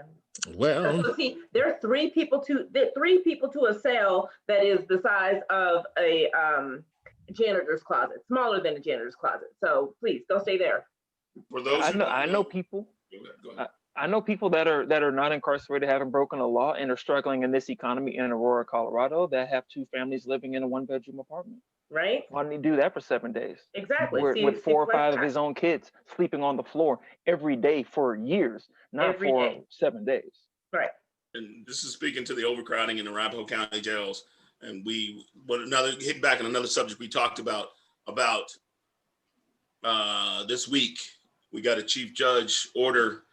Well, so see, there are three people to a cell that is the size of a janitor's closet, smaller than a janitor's closet. So please go stay there. For those I know people. Go ahead. I know people that are not incarcerated, haven't broken a law, and are struggling in this economy in Aurora, Colorado, that have two families living in a 1-bedroom apartment. Right? Why didn't he do that for 7 days? Exactly. With 4 or 5 of his own kids sleeping on the floor every day for years, not Every for day. 7 days. Right. And this is speaking to the overcrowding in the Arapahoe County jails. And hit back on another subject we talked about this week. We got a chief judge order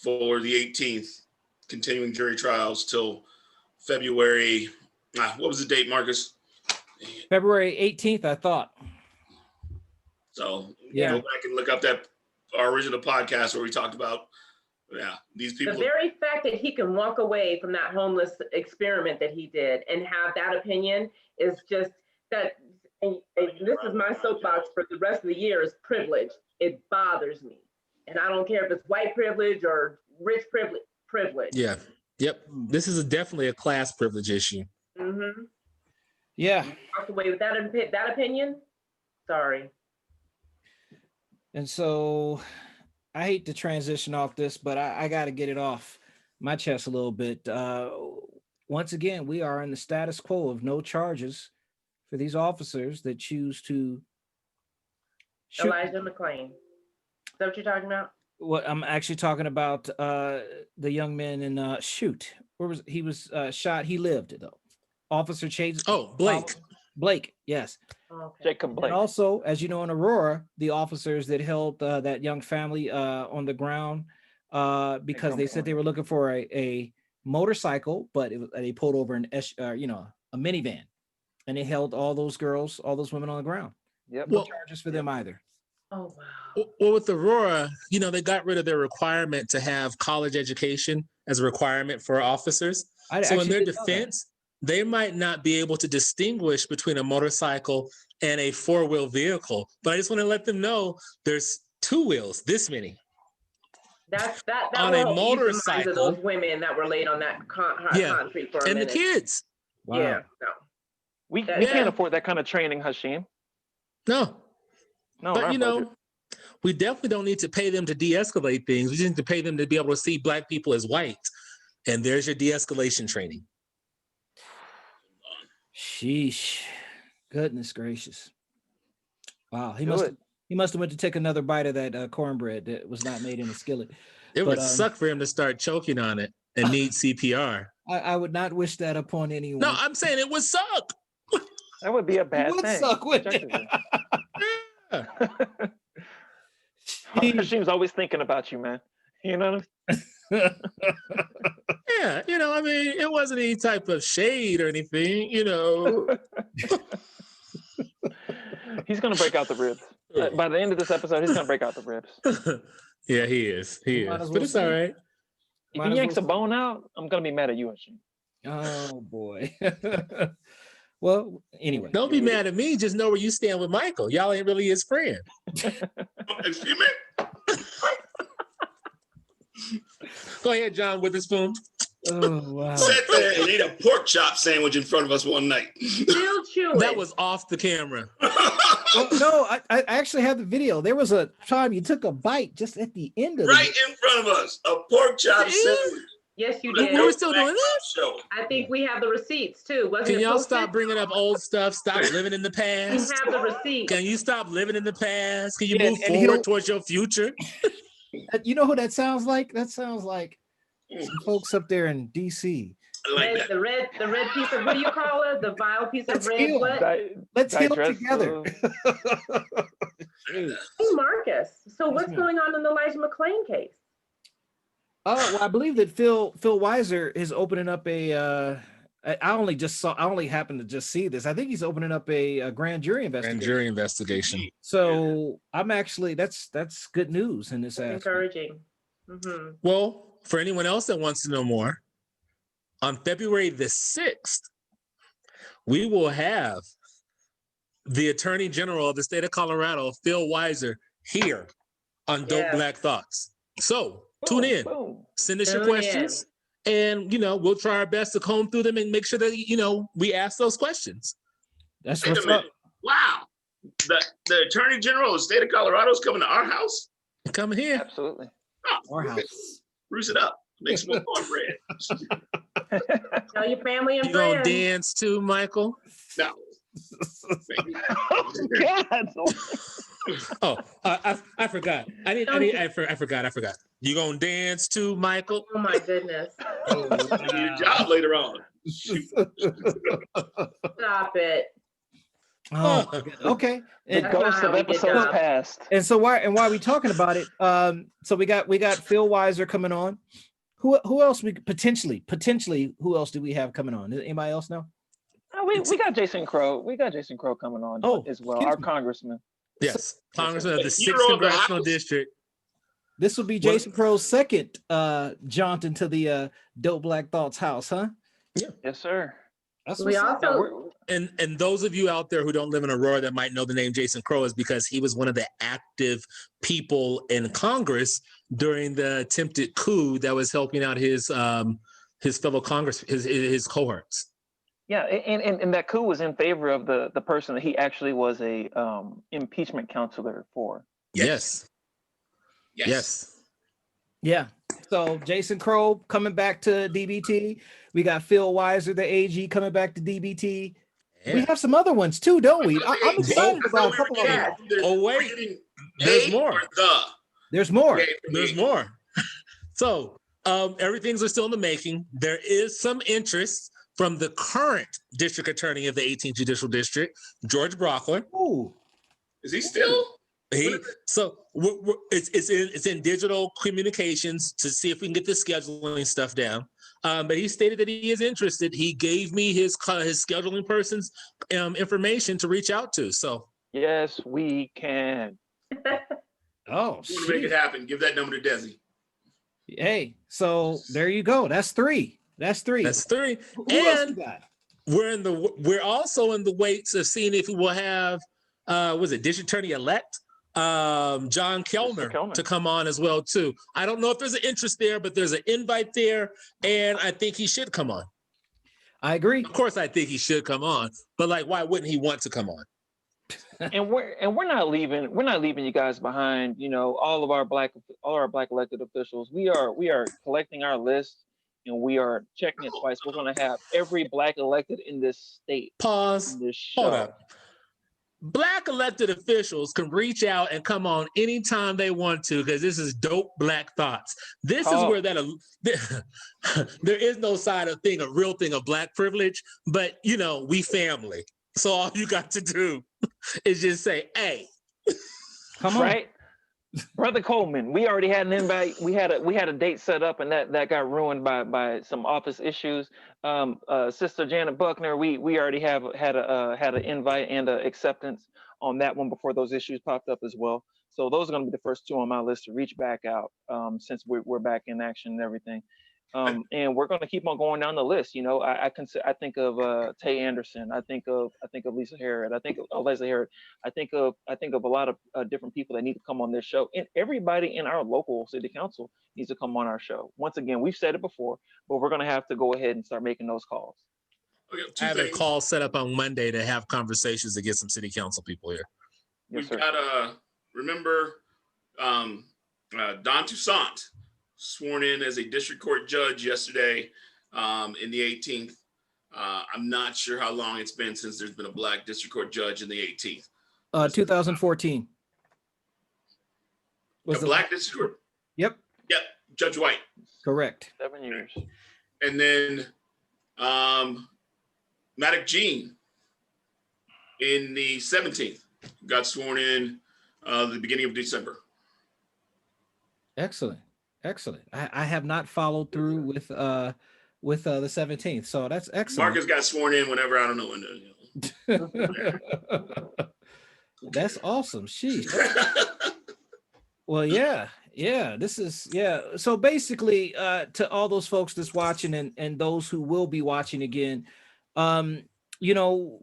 for the 18th, continuing jury trials till February. What was the date, Marcus? February 18th, I thought. So Yeah. go back and look up our original podcast where we talked about these people. The very fact that he can walk away from that homeless experiment that he did and have that opinion is just that. And this is my soapbox for the rest of the year is privilege. It bothers me. And I don't care if it's white privilege or rich privilege. yeah. Yep. This is definitely a class privilege issue. Mm-hmm. Yeah. Walk away with that opinion. Sorry. And so I hate to transition off this, but I got to get it off my chest a little bit. Once again, we are in the status quo of no charges for these officers that choose to shoot. Elijah McClain. Is that what you're talking about? What I'm actually talking about, the young man in shoot. Where was he? Was shot. He lived though. Officer Chase. Oh, Blake. Blake. Yes. Okay. Jacob Blake. And also, as you know, in Aurora, the officers that held that young family on the ground because they said they were looking for a motorcycle, but they pulled over a minivan, and they held all those women on the ground. Yep. No charges for them either. Oh wow. Well, with Aurora, they got rid of their requirement to have college education as a requirement for officers. So in their defense, they might not be able to distinguish between a motorcycle and a 4-wheel vehicle. But I just want to let them know there's 2 wheels, this many. That on a motorcycle. Those women that were laid on that concrete for a minute. And the kids. Wow. Yeah. No. We can't afford that kind of training, Hashim. No. No, But we definitely don't need to pay them to de-escalate things. We just need to pay them to be able to see Black people as white. And there's your de-escalation training. Sheesh. Goodness gracious. Wow. He must have went to take another bite of that cornbread that was not made in a skillet. It would suck for him to start choking on it and need CPR. I would not wish that upon anyone. No, I'm saying it would suck. That would be a bad It would thing. suck, wouldn't it? Yeah. Hashim's always thinking about you, man. You know what Yeah, it wasn't any type of shade or anything, He's gonna break out the ribs. By the end of this episode, he's gonna break out the ribs. Yeah, he is. But it's all right. If he yanks a bone out, I'm gonna be mad at you, Hashim. Oh boy. Well, anyway. Don't be mad at me. Just know where you stand with Michael. Y'all ain't really his friend. Excuse me? Go ahead, John Witherspoon. Oh wow. Sat there and ate a pork chop sandwich in front of us one night. Still chewing. That was off the camera. Well, no, I actually have the video. There was a time you took a bite just at the end of Right in front of us, a pork chop sandwich. Yes, you The did. We're still doing Black that? Show. I think we have the receipts too. Wasn't Can it y'all posted? stop bringing up old stuff? Stop living in the We past. have the receipts. Can you stop living in the past? Can you Yeah, move and forward he'll- towards your future? You know who that sounds like? That sounds like Mm, some folks up there in DC. I like that. The red piece of, what do you call it? The vile piece of Let's red heal. what? Let's heal Digest, together. Hey, Marcus. So what's ma'am. going on in the Elijah McClain case? Well, I believe that Phil Weiser is opening up a. I only happened to just see this. I think he's opening up a grand jury investigation. Grand jury investigation. So I'm actually that's good news in this That's aspect. encouraging. Mhm. Well, for anyone else that wants to know more, on February the 6th, we will have the Attorney General of the state of Colorado, Phil Weiser, here on Dope Yeah. Black Thoughts. So tune in, Boom. send us your Tune in. questions, and we'll try our best to comb through them and make sure that we ask those questions. That's Wait a what's up. minute. Wow. The Attorney General of the state of Colorado is coming to our house. Coming here. Absolutely. Oh, Our house. Spruce it up. Make some more cornbread. Tell your family and You gonna friends. dance too, Michael? No. Maybe. Oh, God. Oh, I forgot. I forgot. You gonna dance too, Michael? Oh my goodness. I'll give you a job later on. Shoot. Stop it. Oh, my God. Okay. The And, That's not ghost how of we get episodes jobs. past. and so why are we talking about it? So we got Phil Weiser coming on. Who else we potentially who else do we have coming on? Does anybody else know? Oh, we got Jason Crow. We got Jason Crow coming on as well. excuse Our me. congressman. Yes, Congressman of the Hero 6th of the Congressional House? District. This will be What- Jason Crow's second jaunt into the Dope Black Thoughts house, huh? Yes, sir. That's We what's up. Now, also, And those of you out there who don't live in Aurora that might know the name Jason Crow is because he was one of the active people in Congress during the attempted coup that was helping out his fellow Congress, his cohorts. yeah, and that coup was in favor of the person that he actually was a impeachment counselor for. Yes. Yes. Yeah. So Jason Crow coming back to DBT. We got Phil Weiser, the AG, coming back to DBT. We Yeah. have some other ones too, don't we? I'm excited about a couple of them. Oh, wait. There's more. There's more. There's more. So everything's are still in the making. There is some interest from the current district attorney of the 18th Judicial District, George Brockler. Ooh. Is he still? It's in digital communications to see if we can get the scheduling stuff down. But he stated that he is interested. He gave me his scheduling person's information to reach out to. So Yes, we can. Oh, You want to make it happen? Give that number to Desi. hey, so there you go. That's three. that's three. Who else And we got? we're also in the weights of seeing if we will have was it district attorney elect John Kellner to come on as well too. I don't know if there's an interest there, but there's an invite there, and I think he should come on. I agree. Of course, I think he should come on, but like, why wouldn't he want to come on? And we're not leaving you guys behind. All our black elected officials. We are collecting our list, and we are checking it twice. We're going to have every black elected in this state. Pause. In this show. Hold up. Black elected officials can reach out and come on anytime they want to, because this is Dope Black Thoughts. This is where there is no side of thing, a real thing of black privilege, but we family. So all you got to do is just say, hey, Come on. Right? Brother Coleman, we already had an invite. We had a date set up, and that got ruined by some office issues. Sister Janet Buckner, we already had an invite and an acceptance on that one before those issues popped up as well. So those are going to be the first two on my list to reach back out since we're back in action and everything. And we're going to keep on going down the list. You know, I think of Tay Anderson. I think of Lisa Harrod. I think of Leslie Harrod. I think of a lot of different people that need to come on this show. And everybody in our local city council needs to come on our show. Once again, we've said it before, but we're going to have to go ahead and start making those calls. Okay, I have a call set up on Monday to have conversations to get some city council people here. Yes, We've sir. got remember Don Toussaint sworn in as a district court judge yesterday in the 18th. I'm not sure how long it's been since there's been a black district court judge in the 18th. 2014. A black district court? Yep. Yep, Judge White. Correct. 7 years. And then Maddox Jean in the 17th got sworn in the beginning of December. Excellent. I have not followed through with the 17th, so that's excellent. Marques got sworn in whenever, I don't know when. That's awesome. Sheesh. Well, yeah. This is So basically, to all those folks that's watching and those who will be watching again, you know,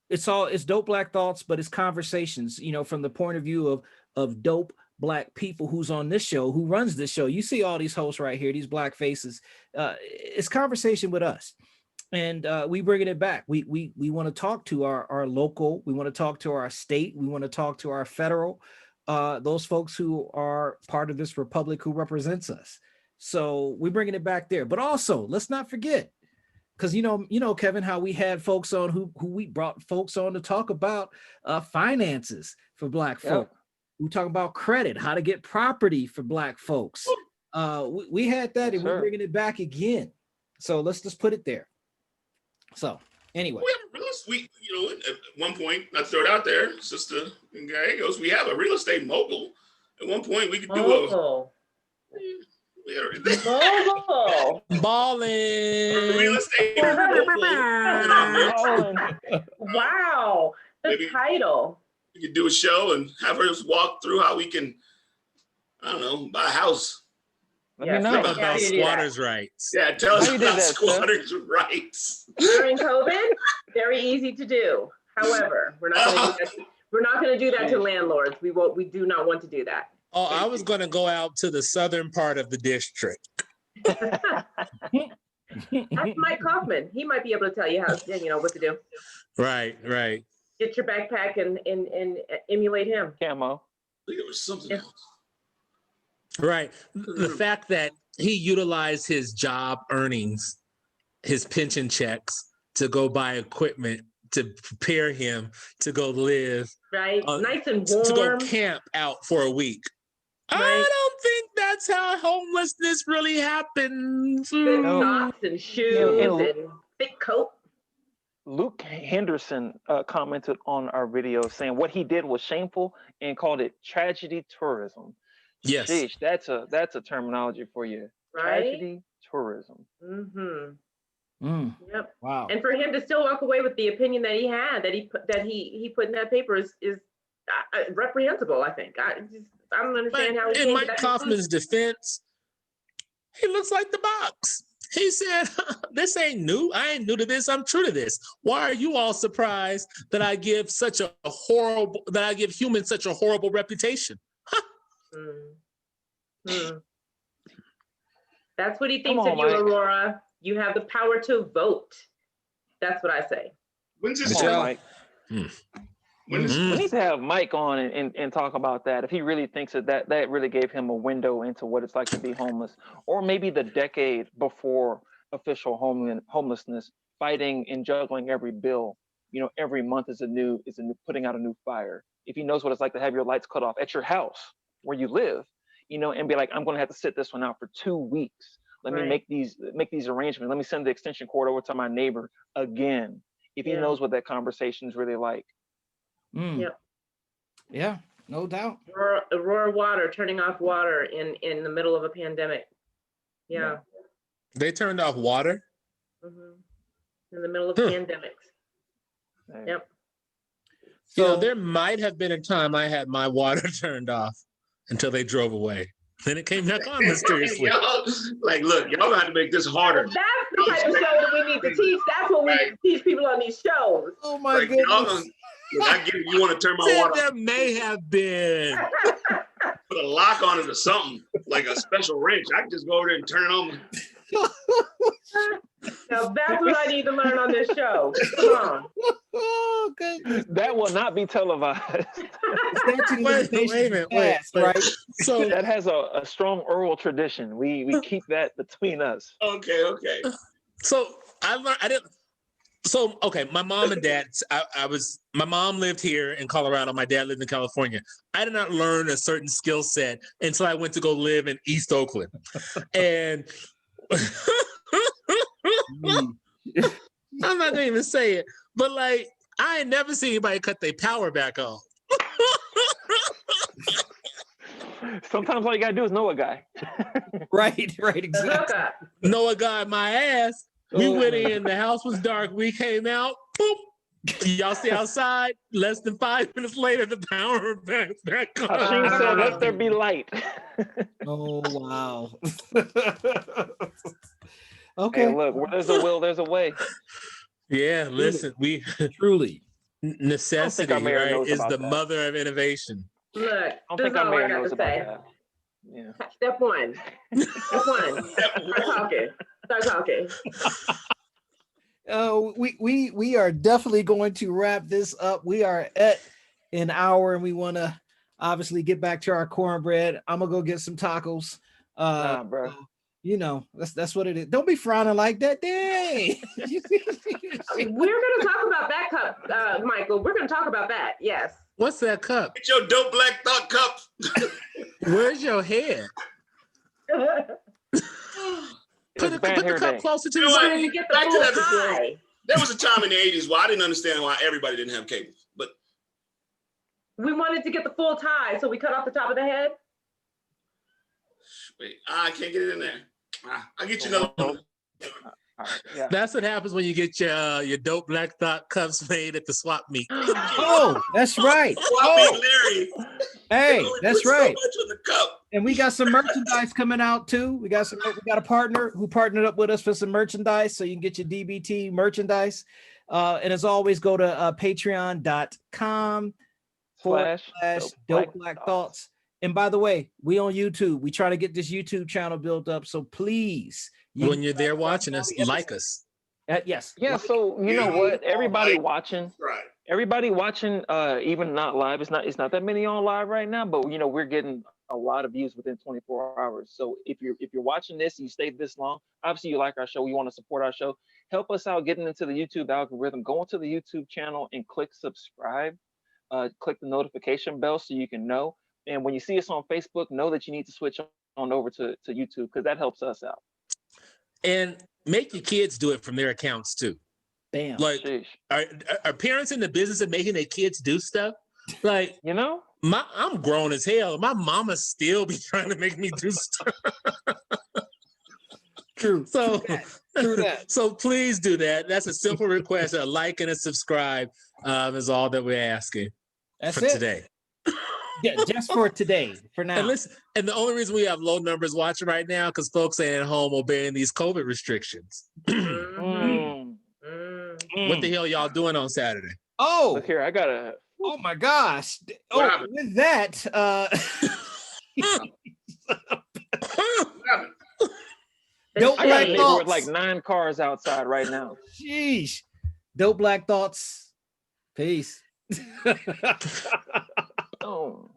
it's dope Black Thoughts, but it's conversations, you know, from the point of view of dope Black people who's on this show, who runs this show. You see all these hosts right here, these Black faces. It's conversation with us, and we bringing it back. We want to talk to our local. We want to talk to our state. We want to talk to our federal. Those folks who are part of this republic who represents us. So we're bringing it back there. But also, let's not forget, because you know, Kevin, how we had folks on who we brought folks on to talk about finances for Black folk. We talk about credit, how to get property for Black folks. We had that, and we're bringing it back again. So let's just put it there. So anyway, we have a real estate, you know, at one point, I throw it out there, Sister Gallegos, we have a real estate mogul. At one point, we could do Mogul. Balling. real estate mogul. Wow, the title. We could do a show and have her just walk through how we can, I don't know, buy a house. Let me know about squatters' rights. Yeah, tell us about squatters' rights. During COVID, very easy to do. However, we're not going to do that to landlords. We do not want to do that. Oh, I was going to go out to the southern part of the district. That's Mike Kaufman. He might be able to tell you what to do. Right. Get your backpack and emulate him. Camo. I think it was something else. Right. The fact that he utilized his job earnings, his pension checks, to go buy equipment to prepare him to go live. Right. Nice and warm. To go camp out for a week. Right. I don't think that's how homelessness really happens. Good socks and shoes and thick coat. Luke Henderson commented on our video saying what he did was shameful and called it tragedy tourism. Yes. Sheesh, that's a terminology for you. Right? Tragedy tourism. Mm-hmm. Yep. Wow. And for him to still walk away with the opinion that he had, that he put in that paper is reprehensible, I think. I don't understand how he came in to Mike that Kaufman's defense, he looks like the box. He said, this ain't new. I ain't new to this. I'm true to this. Why are you all surprised that I give humans such a horrible reputation? Huh? That's what he thinks of you, Mike. Aurora. You have the power to vote. That's what I say. When's this Come on, show? Mike. We Mhm. need to have Mike on and talk about that. If he really thinks that really gave him a window into what it's like to be homeless, or maybe the decade before official homelessness, fighting and juggling every bill. You know, every month is a new putting out a new fire. If he knows what it's like to have your lights cut off at your house where you live, you know, and be like, I'm going to have to sit this one out for 2 weeks. Let me make these arrangements. Let me send the extension cord over to my neighbor again. If he knows what that conversation is really like. Yep. Yeah, no doubt. Aurora water, turning off water in the middle of a pandemic. Yeah. They turned off water? In the middle of pandemics. Yep. So there might have been a time I had my water turned off until they drove away. Then it came back on mysteriously. Y'all, like, look, y'all gonna have to make this harder. That's the type of show that we need to teach. That's what we need to teach people on these shows. Oh my Like, y'all goodness. look, I get it. You want to turn my Said water there off, may have been. put a lock on it or something, like a special wrench. I can just go over there and turn it on. Now that's what I need to learn on this show. Come on. Oh goodness. That will not be televised. Wait a minute, wait. Right? So That has a strong oral tradition. We keep that between us. Okay. So I learned. I didn't. So okay, my mom and dad. My mom lived here in Colorado. My dad lived in California. I did not learn a certain skill set until I went to go live in East Oakland, and I'm not gonna even say it, but like I ain't never seen anybody cut their power back on. Sometimes all you gotta do is know a guy. Right, exactly. Know a guy my ass. We went in, the house was dark. We came out, boop. Y'all stay outside. Less than 5 minutes later, the power back on. Hashim said, "Let there be light." Oh wow. Okay. Hey, look, where there's a will, there's a way. Yeah, listen, we Truly. necessity, our mayor right, knows is about the that. mother of innovation. Look, I don't this think is our all I mayor got knows to about say. that. Yeah. Step one. Start talking. We are definitely going to wrap this up. We are at an hour and we want to obviously get back to our cornbread. I'm gonna go get some tacos. Nah, bro. You know, that's what it is. Don't be frowning like that. Dang. We're gonna talk about that cup, Michael. We're gonna talk about that. Yes. What's that cup? Get your dope black thought cup. Where's your head? Put the cup closer to You the know what? screen. Get the Back to full that tie. There was a time in the 80s where I didn't understand why everybody didn't have cables. But We wanted to get the full tie, so we cut off the top of the head. wait, I can't get it in there. I'll get you another one. Yeah. That's what happens when you get your dope black thought cups made at the swap meet. Oh, that's right. Swap meet Larry. Hey, They only that's put so right. much on the cup. And we got some merchandise coming out too. We got a partner who partnered up with us for some merchandise, so you can get your DBT merchandise. And as always, go to patreon.com / dope black thoughts. And by the way, we on YouTube. We try to get this YouTube channel built up. So please, When you're there watching us, like us. Yes. Yeah, so you know what? Everybody watching, Right. even not live, it's not that many on live right now, but you know, we're getting a lot of views within 24 hours. So if you're watching this, you stayed this long, obviously you like our show, you want to support our show, help us out getting into the YouTube algorithm. Go into the YouTube channel and click subscribe. Click the notification bell so you can know. And when you see us on Facebook, know that you need to switch on over to YouTube because that helps us out. And make your kids do it from their accounts too. Bam. Like, are parents in the business of making their kids do stuff? Like, you know, I'm grown as hell. My mama still be trying to make me do stuff. True. So, True that. So please do that. That's a simple request. A like and a subscribe is all that we're asking. That's for it. Today. Yeah, just for today, for now. And listen, and the only reason we have low numbers watching right now because folks ain't at home obeying these COVID restrictions. What the hell y'all doing on Saturday? Oh, look here, I gotta. Oh my gosh! Oh, with that, Dope Black Thoughts with like 9 cars outside right now. Sheesh. Dope Black Thoughts. Peace. Oh.